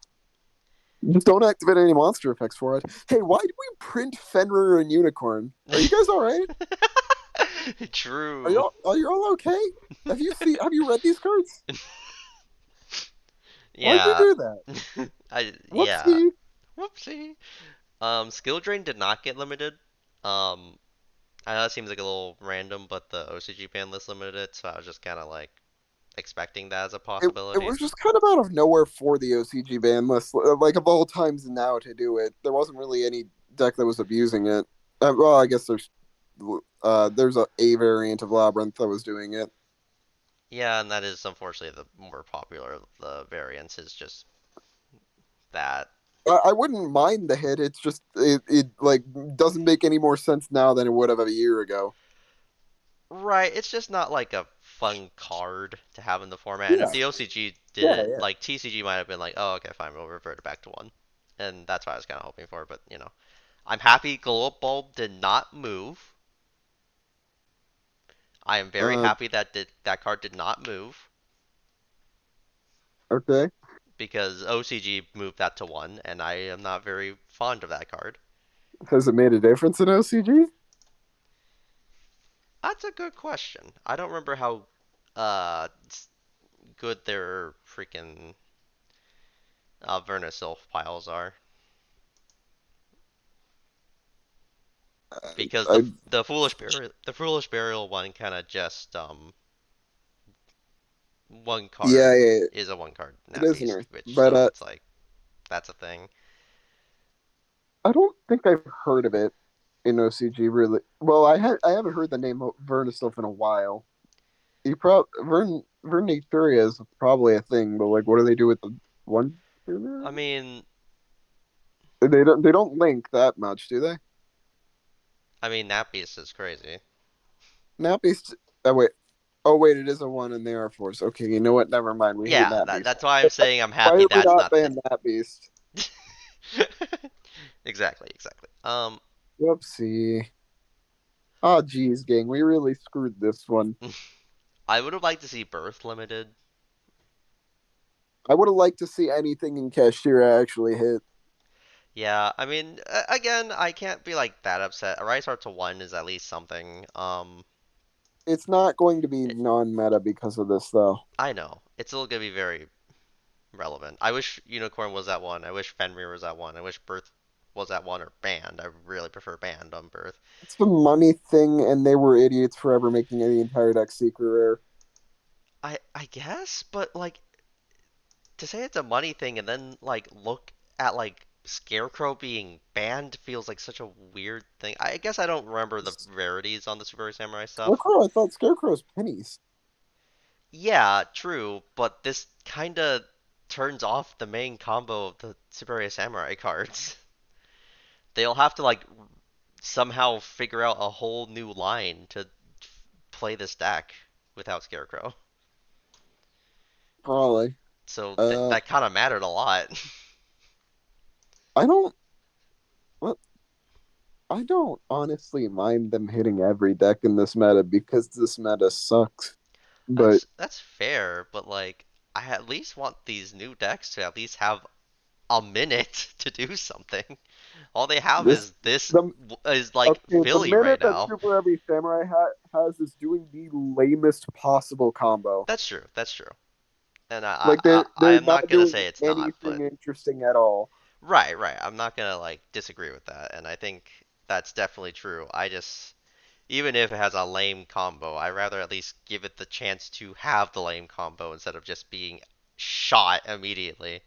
Just don't activate any monster effects for it. Hey, why did we print Fenrir and Unicorn? Are you guys all right? True. Are you all okay? Have you read these cards? Why'd you Yeah. do that? Yeah. Whoopsie. Whoopsie. Skill Drain did not get limited. Um, I know it seems like a little random, but the OCG ban list limited it, so I was just kind of like expecting that as a It possibility. was just kind of out of nowhere for the OCG ban list. Like of all times now to do it, there wasn't really any deck that was abusing it. Well, I guess there's a variant of Labyrinth that was doing it. Yeah, and that is unfortunately the more popular of the variants is just that. I wouldn't mind the hit. It's just it like doesn't make any more sense now than it would have a year ago. Right, it's just not like a fun card to have in the format. And if Yeah, the OCG did yeah, it, yeah. like TCG might have been like, oh, okay, fine, we'll revert it back to one. And that's what I was kind of hoping for, but I'm happy Glow Up Bulb did not move. I am very Uh, happy that that card did not move okay. because OCG moved that to one, and I am not very fond of that card. Has it made a difference in OCG? That's a good question. I don't remember how good their freaking Vernasilf piles are because I the foolish burial one kind of just one yeah, card yeah, yeah. is a one card It nat is an beast, Earth, which but so it's like that's a thing. I don't think I've heard of it in OCG really. Well, I haven't heard the name Vernistilf in a while. Vernaturia is probably a thing, but like, what do they do with the one? I mean, They don't link that much, do they? nat beast is crazy. Nappies. Oh wait, oh wait, it is a one in the Air Force. Okay, you know what? Never mind. We hate Yeah, Nappies. that's why I'm saying I'm Why happy did we that's not not ban Nappies? the exactly, exactly. Whoopsie. Oh, geez, gang, we really screwed this one. I would have liked to see Birth limited. I would have liked to see anything in Kashtira actually hit. Yeah, again, I can't be like that upset. A Rise Art to one is at least something. It's not going to be non-meta because of this, though. I know it's still gonna be very relevant. I wish Unicorn was at one. I wish Fenrir was at one. I wish Birth was at one or banned. I really prefer banned on Birth. It's the money thing, and they were idiots for ever making the entire deck secret rare. I guess, but like to say it's a money thing and then like look at like Scarecrow being banned feels like such a weird thing. I guess I don't remember the rarities on the Super Samurai stuff. Scarecrow, I thought Scarecrow's pennies. Yeah, true, but this kind of turns off the main combo of the Super Samurai cards. They'll have to like somehow figure out a whole new line to play this deck without Scarecrow. Probably. So Uh, that kind of mattered a lot. I don't. What? I don't honestly mind them hitting every deck in this meta because this meta sucks. But That's fair, but like I at least want these new decks to at least have a minute to do something. All they have this is this the is like okay, the Philly right minute that now. Super Heavy Samurai has is doing the lamest possible combo. That's true. That's true. and Like I they're am not not gonna doing say it's not, anything but interesting at all. right, right. I'm not gonna like disagree with that, and I think that's definitely true. I just even if it has a lame combo, I rather at least give it the chance to have the lame combo instead of just being shot immediately.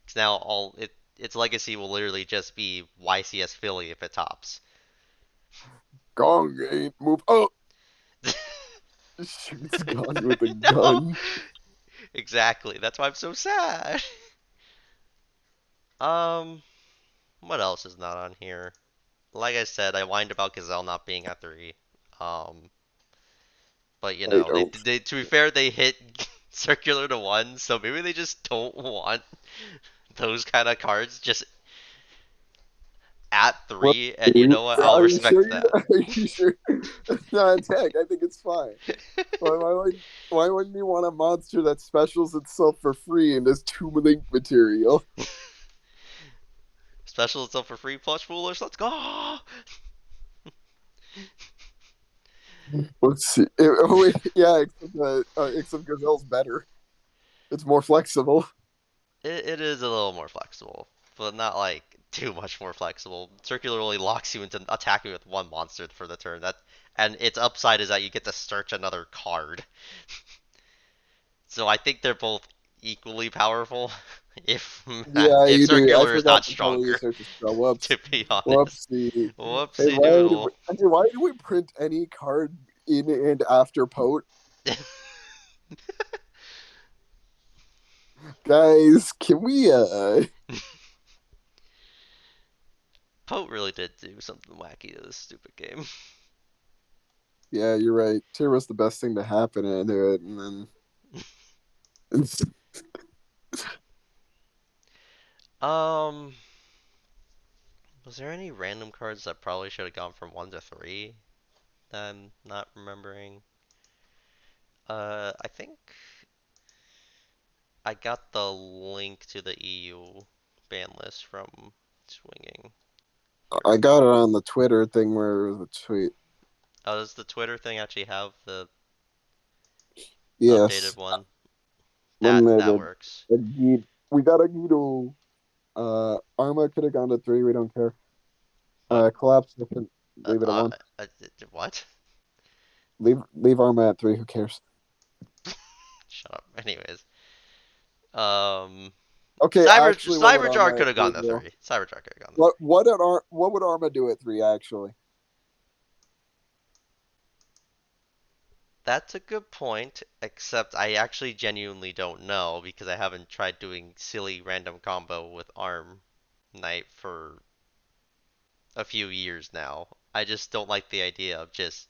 Because now its legacy will literally just be YCS Philly if it tops. Gong ain't move. Oh, shoots Gong with a No, gun. exactly. That's why I'm so sad. Um, what else is not on here? Like I said, I whined about Gazelle not being at three. Um, but I don't. they to be fair, they hit circular to one, so maybe they just don't want those kind of cards just at What? three, and you know what? I'll Are you sure? respect that. Are you sure? It's not attack. I think it's fine. Why wouldn't you want a monster that specials itself for free and does two link material? Special itself for free plush rulers. Let's go. Let's see. Oh, wait, yeah, except Gazelle's better. It's more flexible. It is a little more flexible, but not like too much more flexible. Circular only locks you into attacking with one monster for the turn. That and its upside is that you get to search another card. So I think they're both equally powerful. If Yeah, if you do. I circular is forgot not to tell you stronger, search a spell. Whoops. to be honest. Whoopsie. Hey, Whoopsie doodle. why do we print any card in and after Pote? Guys, can we Poe really did do something wacky to this stupid game. yeah, you're right. Tier was the best thing to happen into it, and then Um, was there any random cards that probably should have gone from one to three that I'm not remembering? I think I got the link to the EU ban list from swinging. I got it on the Twitter thing where the tweet. Oh, does the Twitter thing actually have the updated Yes, one? That limited. works. We got a Guido. Arma could have gone to three. We don't care. What? Collapse. We can Uh, leave it at uh, one. what? Leave Arma at three. Who cares? Shut up. Anyways, um, Okay, actually, what would Cyberjar Arma could have do gone to though? three. Cyberjar could have gone to three. What would Arma do at three? Actually, That's a good point, except I actually genuinely don't know because I haven't tried doing silly random combo with Arm Knight for a few years now. I just don't like the idea of just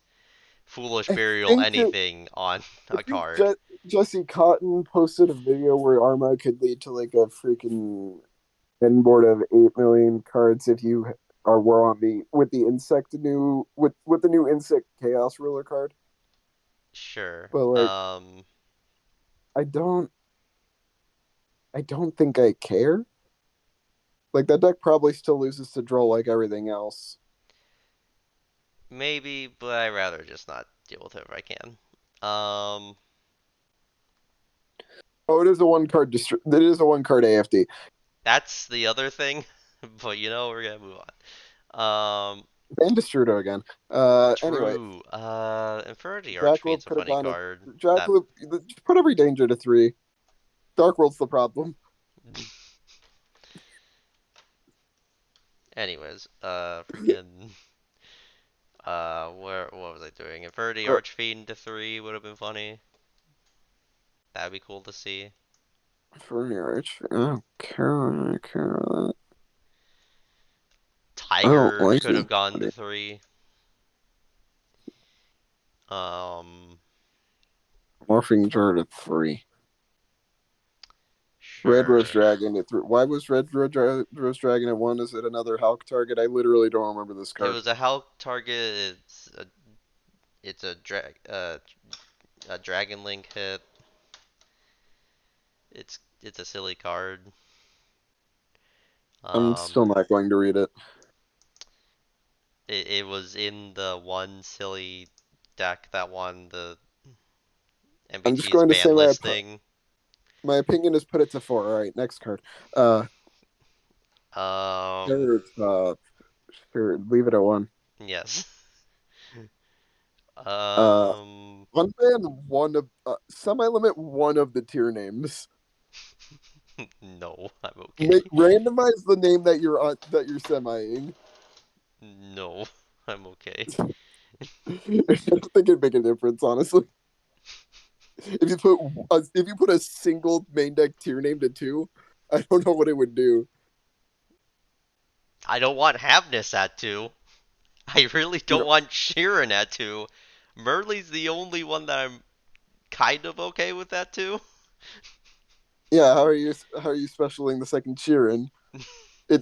foolish I burial think that anything on I a think card. Jesse Cotton posted a video where Arma could lead to like a freaking end board of 8 million cards if you are were on the with the insect new with the new insect chaos ruler card. Sure. But like, I don't I don't think I care. Like that deck probably still loses to draw like everything else. Maybe, but I'd rather just not deal with it if I can. Um, Oh, it is a one card it is a one card AFD. that's the other thing, but we're gonna move on. And Destrudo again. Anyway, True. Infinity Jackalope Archfiend's a could have funny gone to card. That. Jackalope. Just put every danger to three. Dark World's the problem. Anyways, freaking, what was I doing? Infinity Uh, Archfiend to three would have been funny. That'd be cool to see. for Arch, I don't care. I don't care about that. I don't Tiger like could it. have gone to three. Um, Morphing Jar to three. Red Rose sure. Dragon at three. Why was Rose Dragon at one? Is it another Hulk target? I literally don't remember this It card. was a Hulk target. It's a Dragon Link hit. It's a silly card. I'm Um, still not going to read it. it was in the one silly deck that won the I'm just MBT's going to say ban list thing. My opinion is put it to four. All right, next card. Uh, Um, sure, sure, leave it at one. yes. Uh, Um, unban one of semi-limit one of the tier names. no, I'm okay. Make randomize the name that you're on that you're semiing. No, I'm okay. I don't think it'd make a difference, honestly. If you put a single main deck tier name to two, I don't know what it would do. I don't want Havness at 2. I really You don't know, want Sheeran at 2. Murley's the only one that I'm kind of okay with that too. yeah. How are you specialing the second Sheeran? It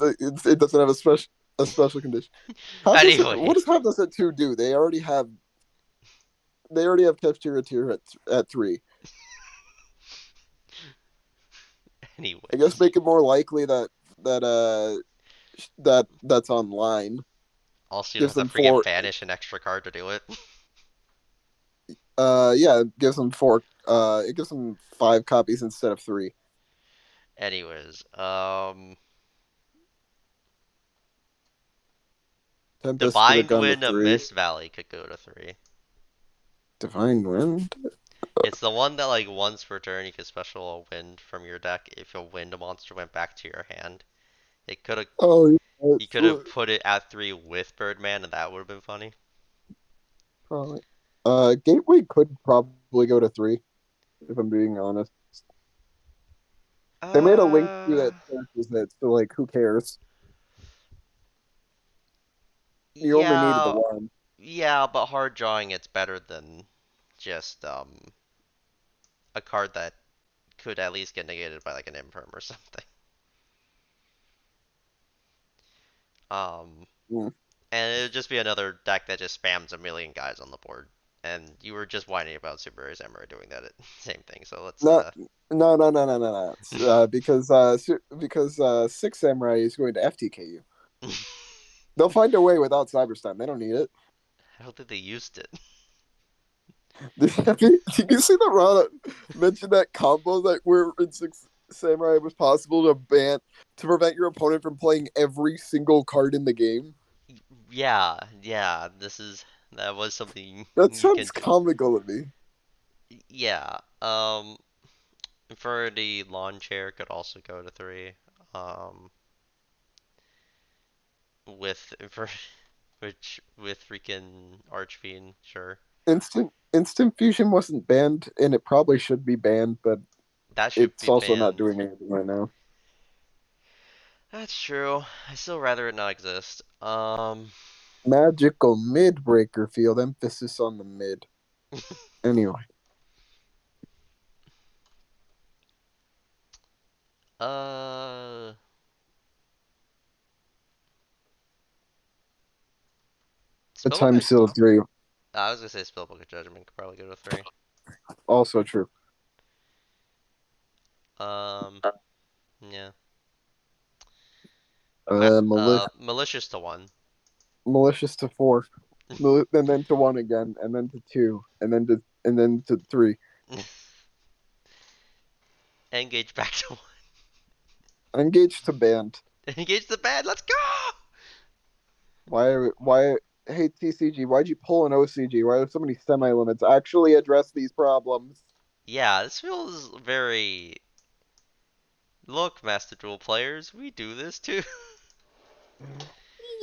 doesn't have a special condition. What Anyway, does Havness at two do? They already have Teftira tier at three. I guess anyways. make it more likely that's online. Also, you don't Gives have them to freaking four. banish an extra card to do it. Yeah, it gives them four. It gives them five copies instead of three. Anyways, Tempest could have Divine gone to Wind of three. Mist Valley could go to 3. Divine Wind. It's the one that like once per turn you could special a wind from your deck if a wind monster went back to your hand. It could have Oh, yeah, You could have put it at 3 with Birdman and that would have been funny. probably. Gateway could probably go to three, if I'm being honest. They made a link to Uh that characters that, so like, who cares? You only needed the yeah, one. yeah, but hard drawing it's better than just a card that could at least get negated by like an imperm or something. Um Mm. and it would just be another deck that just spams a million guys on the board. And you were just whining about Super Rare Samurai doing that same thing. So let's Not, no, no, no, no, no, no. Because Six Samurai is going to FTK you. They'll find a way without Cyberstun. They don't need it. I don't think they used it. Did you see the Rana mention that combo that where in Six Samurai it was possible to prevent your opponent from playing every single card in the game? Yeah, yeah, that was something That you can sounds do. comical to me. Yeah. For the lawn chair could also go to 3. Um, for which with freaking Archfiend, sure. Instant fusion wasn't banned, and it probably should be banned, but That should it's be also not banned. doing anything right now. That's true. I still rather it not exist. Magical mid breaker field, emphasis on the mid. Anyway, uh, a time Spellbook. seal three, I was gonna say Spellbook of Judgment could probably go to 3. also true. Um, yeah. Malicious to 1. Malicious to four, and then to one again, and then to two, and then to three. Engage back to 1. Engage to band. Engage the bad. Let's go. Why? Hey TCG, why'd you pull an OCG? Why have so many semi limits? Actually address these problems. Yeah, this feels very. Look, Master Duel players, we do this too.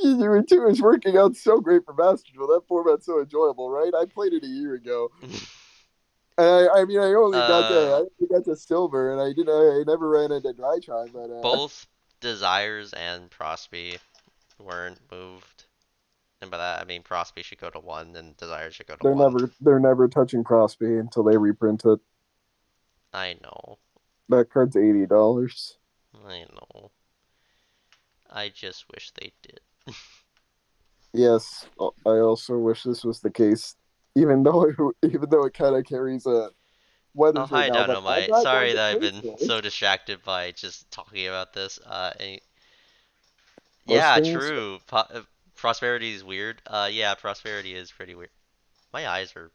You do it too. It's working out so great for Master Duel. That format's so enjoyable, right? I played it a year ago, and I mean, I only got to I uh, only got to silver, and I never ran into dry charm, but both Desires and Prosby weren't moved. And by that, I mean Prosby should go to 1 and Desires should go to they're 1. never touching Crosby until they reprint it. I know. That card's $80. I know. I just wish they did. Yes, I also wish this was the case, even though it kind of carries a Oh, weathers right hi, now. But I'm Dynamite. not going Sorry to that I've face been it. so distracted by just talking about this. Most Yeah, things, true. Prosperity is weird. Yeah, prosperity is pretty weird. My eyes are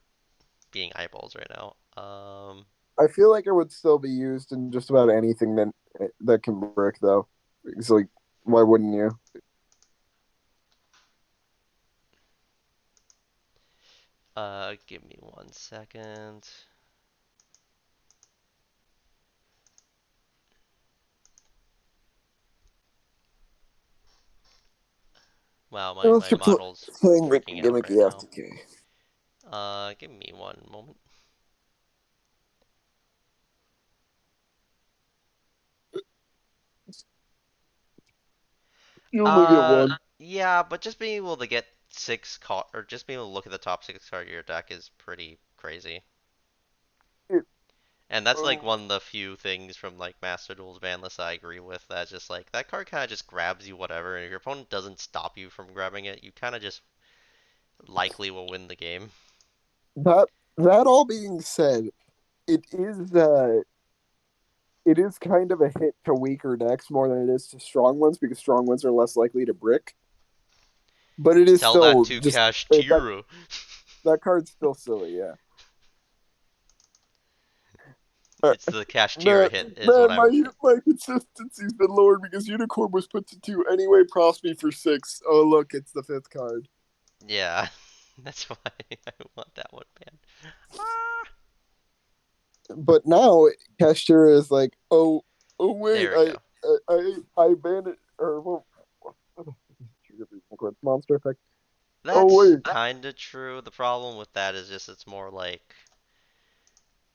being eyeballs right now. I feel like it would still be used in just about anything that can brick though. It's like, why wouldn't you? Give me 1 second. Wow, Let's my keep model's playing freaking out right gimmicky now. FTK. Give me one moment. You only get one. Yeah, but just being able to get six card or just being able to look at the top six card of your deck is pretty crazy. It, And that's like oh, one of the few things from like Master Duel's Banlist I agree with. That's just like that card kind of just grabs you whatever, and if your opponent doesn't stop you from grabbing it, you kind of just likely will win the game. that that all being said, it is uh it is kind of a hit to weaker decks more than it is to strong ones because strong ones are less likely to brick. But it is Tell that still to just that Kashtira. that card's still silly, yeah. Uh, It's the Kashtira man, hit is what man, I'm. my consistency's been lowered because Unicorn was put to two anyway. Props me for six. Oh look, it's the fifth card. Yeah, that's why I want that one, man. Ah, But now Castor is like, oh wait, there we go. I banned it or what, monster effect. Oh That's wait, kind of true. The problem with that is just it's more like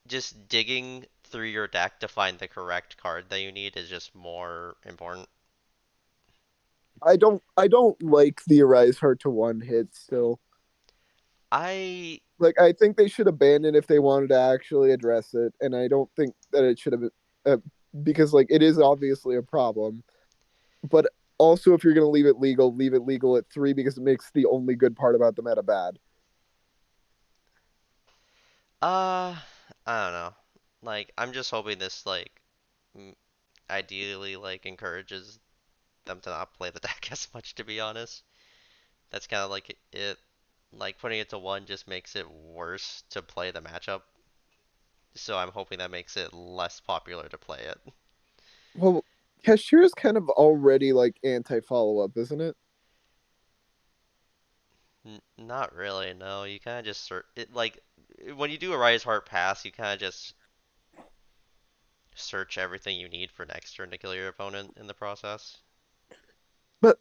just digging through your deck to find the correct card that you need is just more important. I don't like the Arise Heart to one hit still. I Like I think they should abandon if they wanted to actually address it, and I don't think that it should have because like it is obviously a problem. But also, if you're gonna leave it legal at three because it makes the only good part about the meta bad. uh I don't know. Like I'm just hoping this like ideally like encourages them to not play the deck as much to be honest. That's kind of like it like putting it to one just makes it worse to play the matchup. So I'm hoping that makes it less popular to play it. Well, Cashier is kind of already like anti follow up, isn't it? Not really, no. You kind of just search it like when you do a Rise Heart pass, you kind of just search everything you need for next turn to kill your opponent in the process. But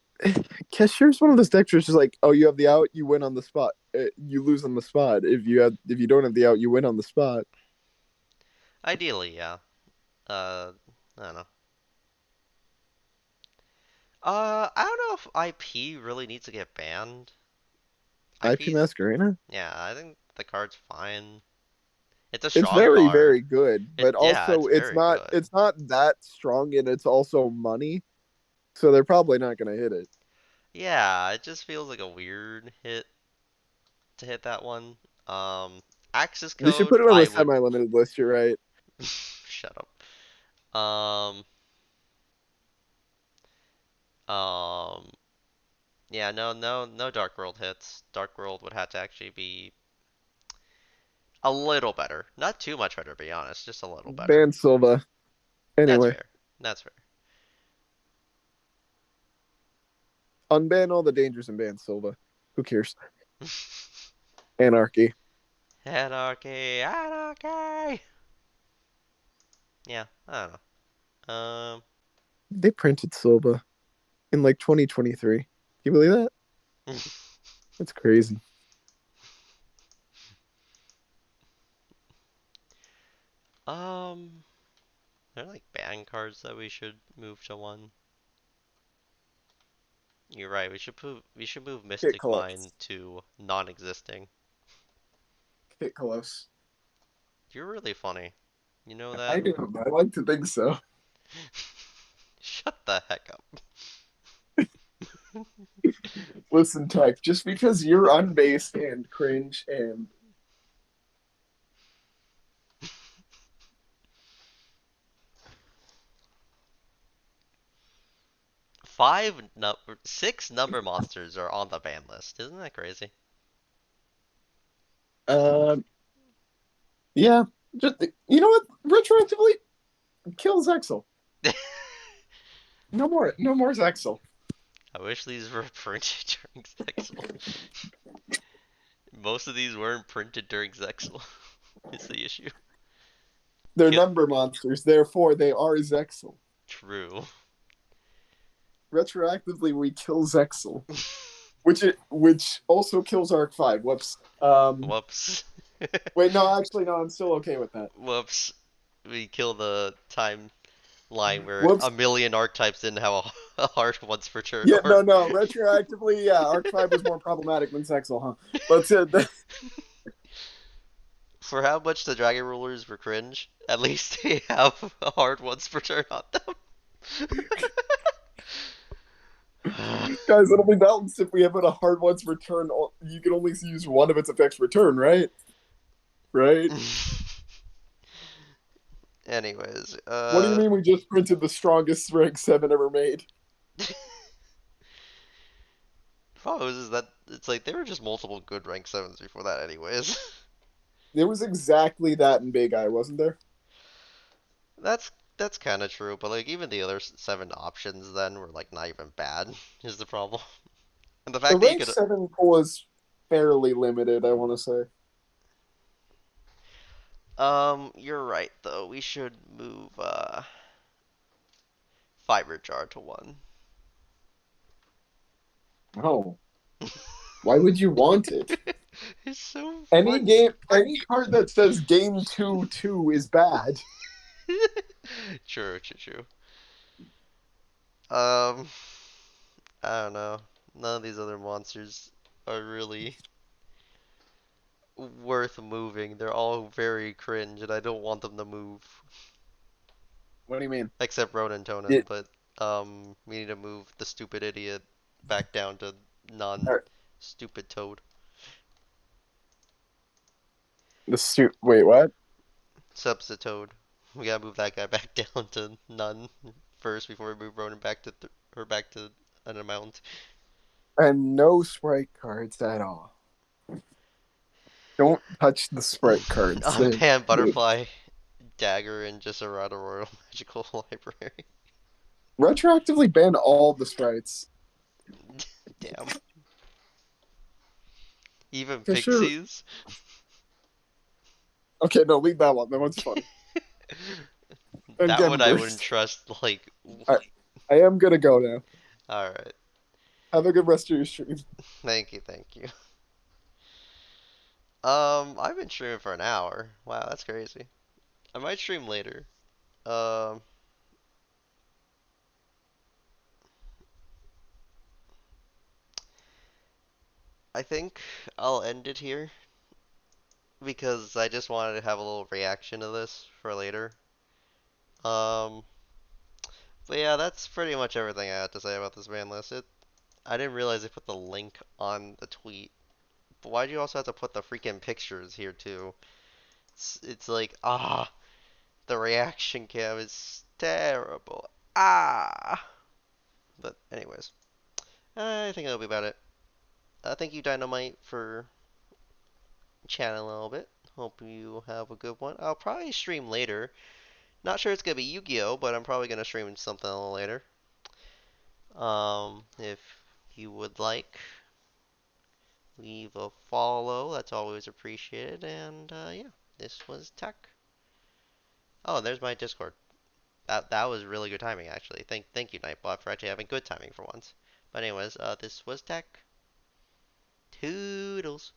Cashier's one of those decks where it's just like, oh, you have the out, you win on the spot. You lose on the spot. If you don't have the out, you win on the spot. Ideally, yeah. I don't know. I don't know if IP really needs to get banned. IP IP's, Masquerena. yeah, I think the card's fine. It's a It's strong very card. good, but Yeah, it's also very good. it's not that strong, and it's also money, so they're probably not going to hit it. Yeah, it just feels like a weird hit to hit that one. Access They should code, put it on the I would semi-limited list. You're right. shut up. Um, yeah, no Dark World hits. Dark World would have to actually be a little better. Not too much better, to be honest, just a little better. Ban Silva. That's Anyway, fair. That's fair. unban all the dangers and ban Silva. Who cares? Anarchy. Anarchy, anarchy. Yeah, I don't know. They printed Silva in like 2023. Can you believe that? That's crazy. um, there are like ban cards that we should move to one. You're right. We should move Get Mystic Mine close. to non-existing. Get close. You're really funny. You know that? I do. I like to think so. Shut the heck up. Listen, Tech, just because you're unbased and cringe and 6 number monsters are on the ban list. Isn't that crazy? um yeah, Just you know what? Retroactively kills Zexel. No more Zexel. I wish these were printed during Zexal. Most of these weren't printed during Zexal. Is the issue. They're Ki number monsters, therefore they are Zexel. True. Retroactively, we kill Zexel, which also kills Arc 5. Whoops. Whoops. Wait, no, actually, no, I'm still okay with that. Whoops. We kill the timeline where Whoops. a million archetypes didn't have a heart once per turn, Yeah, or no. Retroactively, yeah, Arc 5 was more problematic than Zexel, huh? But for how much the Dragon Rulers were cringe, at least they have a heart once per turn on them. guys, it'll be balanced if we have it a hard once return. You can only use one of its effects return, right? Right? Anyways, What do you mean we just printed the strongest rank 7 ever made? problem is that it's like there were just multiple good rank sevens before that, anyways. There was exactly that in Big Eye, wasn't there? That's kind of true, but like even the other seven options then were like not even bad. Is the problem, and the The fact that you rank could. 7 pool is fairly limited, I want to say. You're right though. We should move Fiber Jar to one. No. Why would you want it? It's so Any funny. game, any card that says game 2 is bad. True, true, true. Um, I don't know. None of these other monsters are really worth moving. They're all very cringe, and I don't want them to move. What do you mean? Except Ronan Tonin, It, but we need to move the stupid idiot back down to none. or Stupid Toad. wait, what? Substitute. We gotta move that guy back down to none first before we move Ronan back to or back to an amount. And no sprite cards at all. Don't touch the sprite cards. Unban Butterfly, Dagger, and just a Rata Royal Magical Library. Retroactively ban all the sprites. Damn. Even For sure. Pixies? Okay, no, leave that one. That one's funny. And That one Gem I wouldn't Burst. trust, like. I, I am gonna go now. Alright. Have a good rest of your stream. Thank you, thank you. I've been streaming for an hour. Wow, that's crazy. I might stream later. Um, I think I'll end it here because I just wanted to have a little reaction to this for later. Um, but yeah, that's pretty much everything I had to say about this ban list. I didn't realize they put the link on the tweet. But why'd you also have to put the freaking pictures here too? It's like, the reaction cam is terrible. Ah. But anyways, I think that'll be about it. Thank you, Dynamite, for chatting a little bit. Hope you have a good one. I'll probably stream later. Not sure it's gonna be Yu-Gi-Oh, but I'm probably gonna stream something a little later. If you would like, leave a follow. That's always appreciated. And yeah, this was Tech. Oh, there's my Discord. That was really good timing, actually. Thank you, Nightbot, for actually having good timing for once. But anyways, this was Tech. Toodles.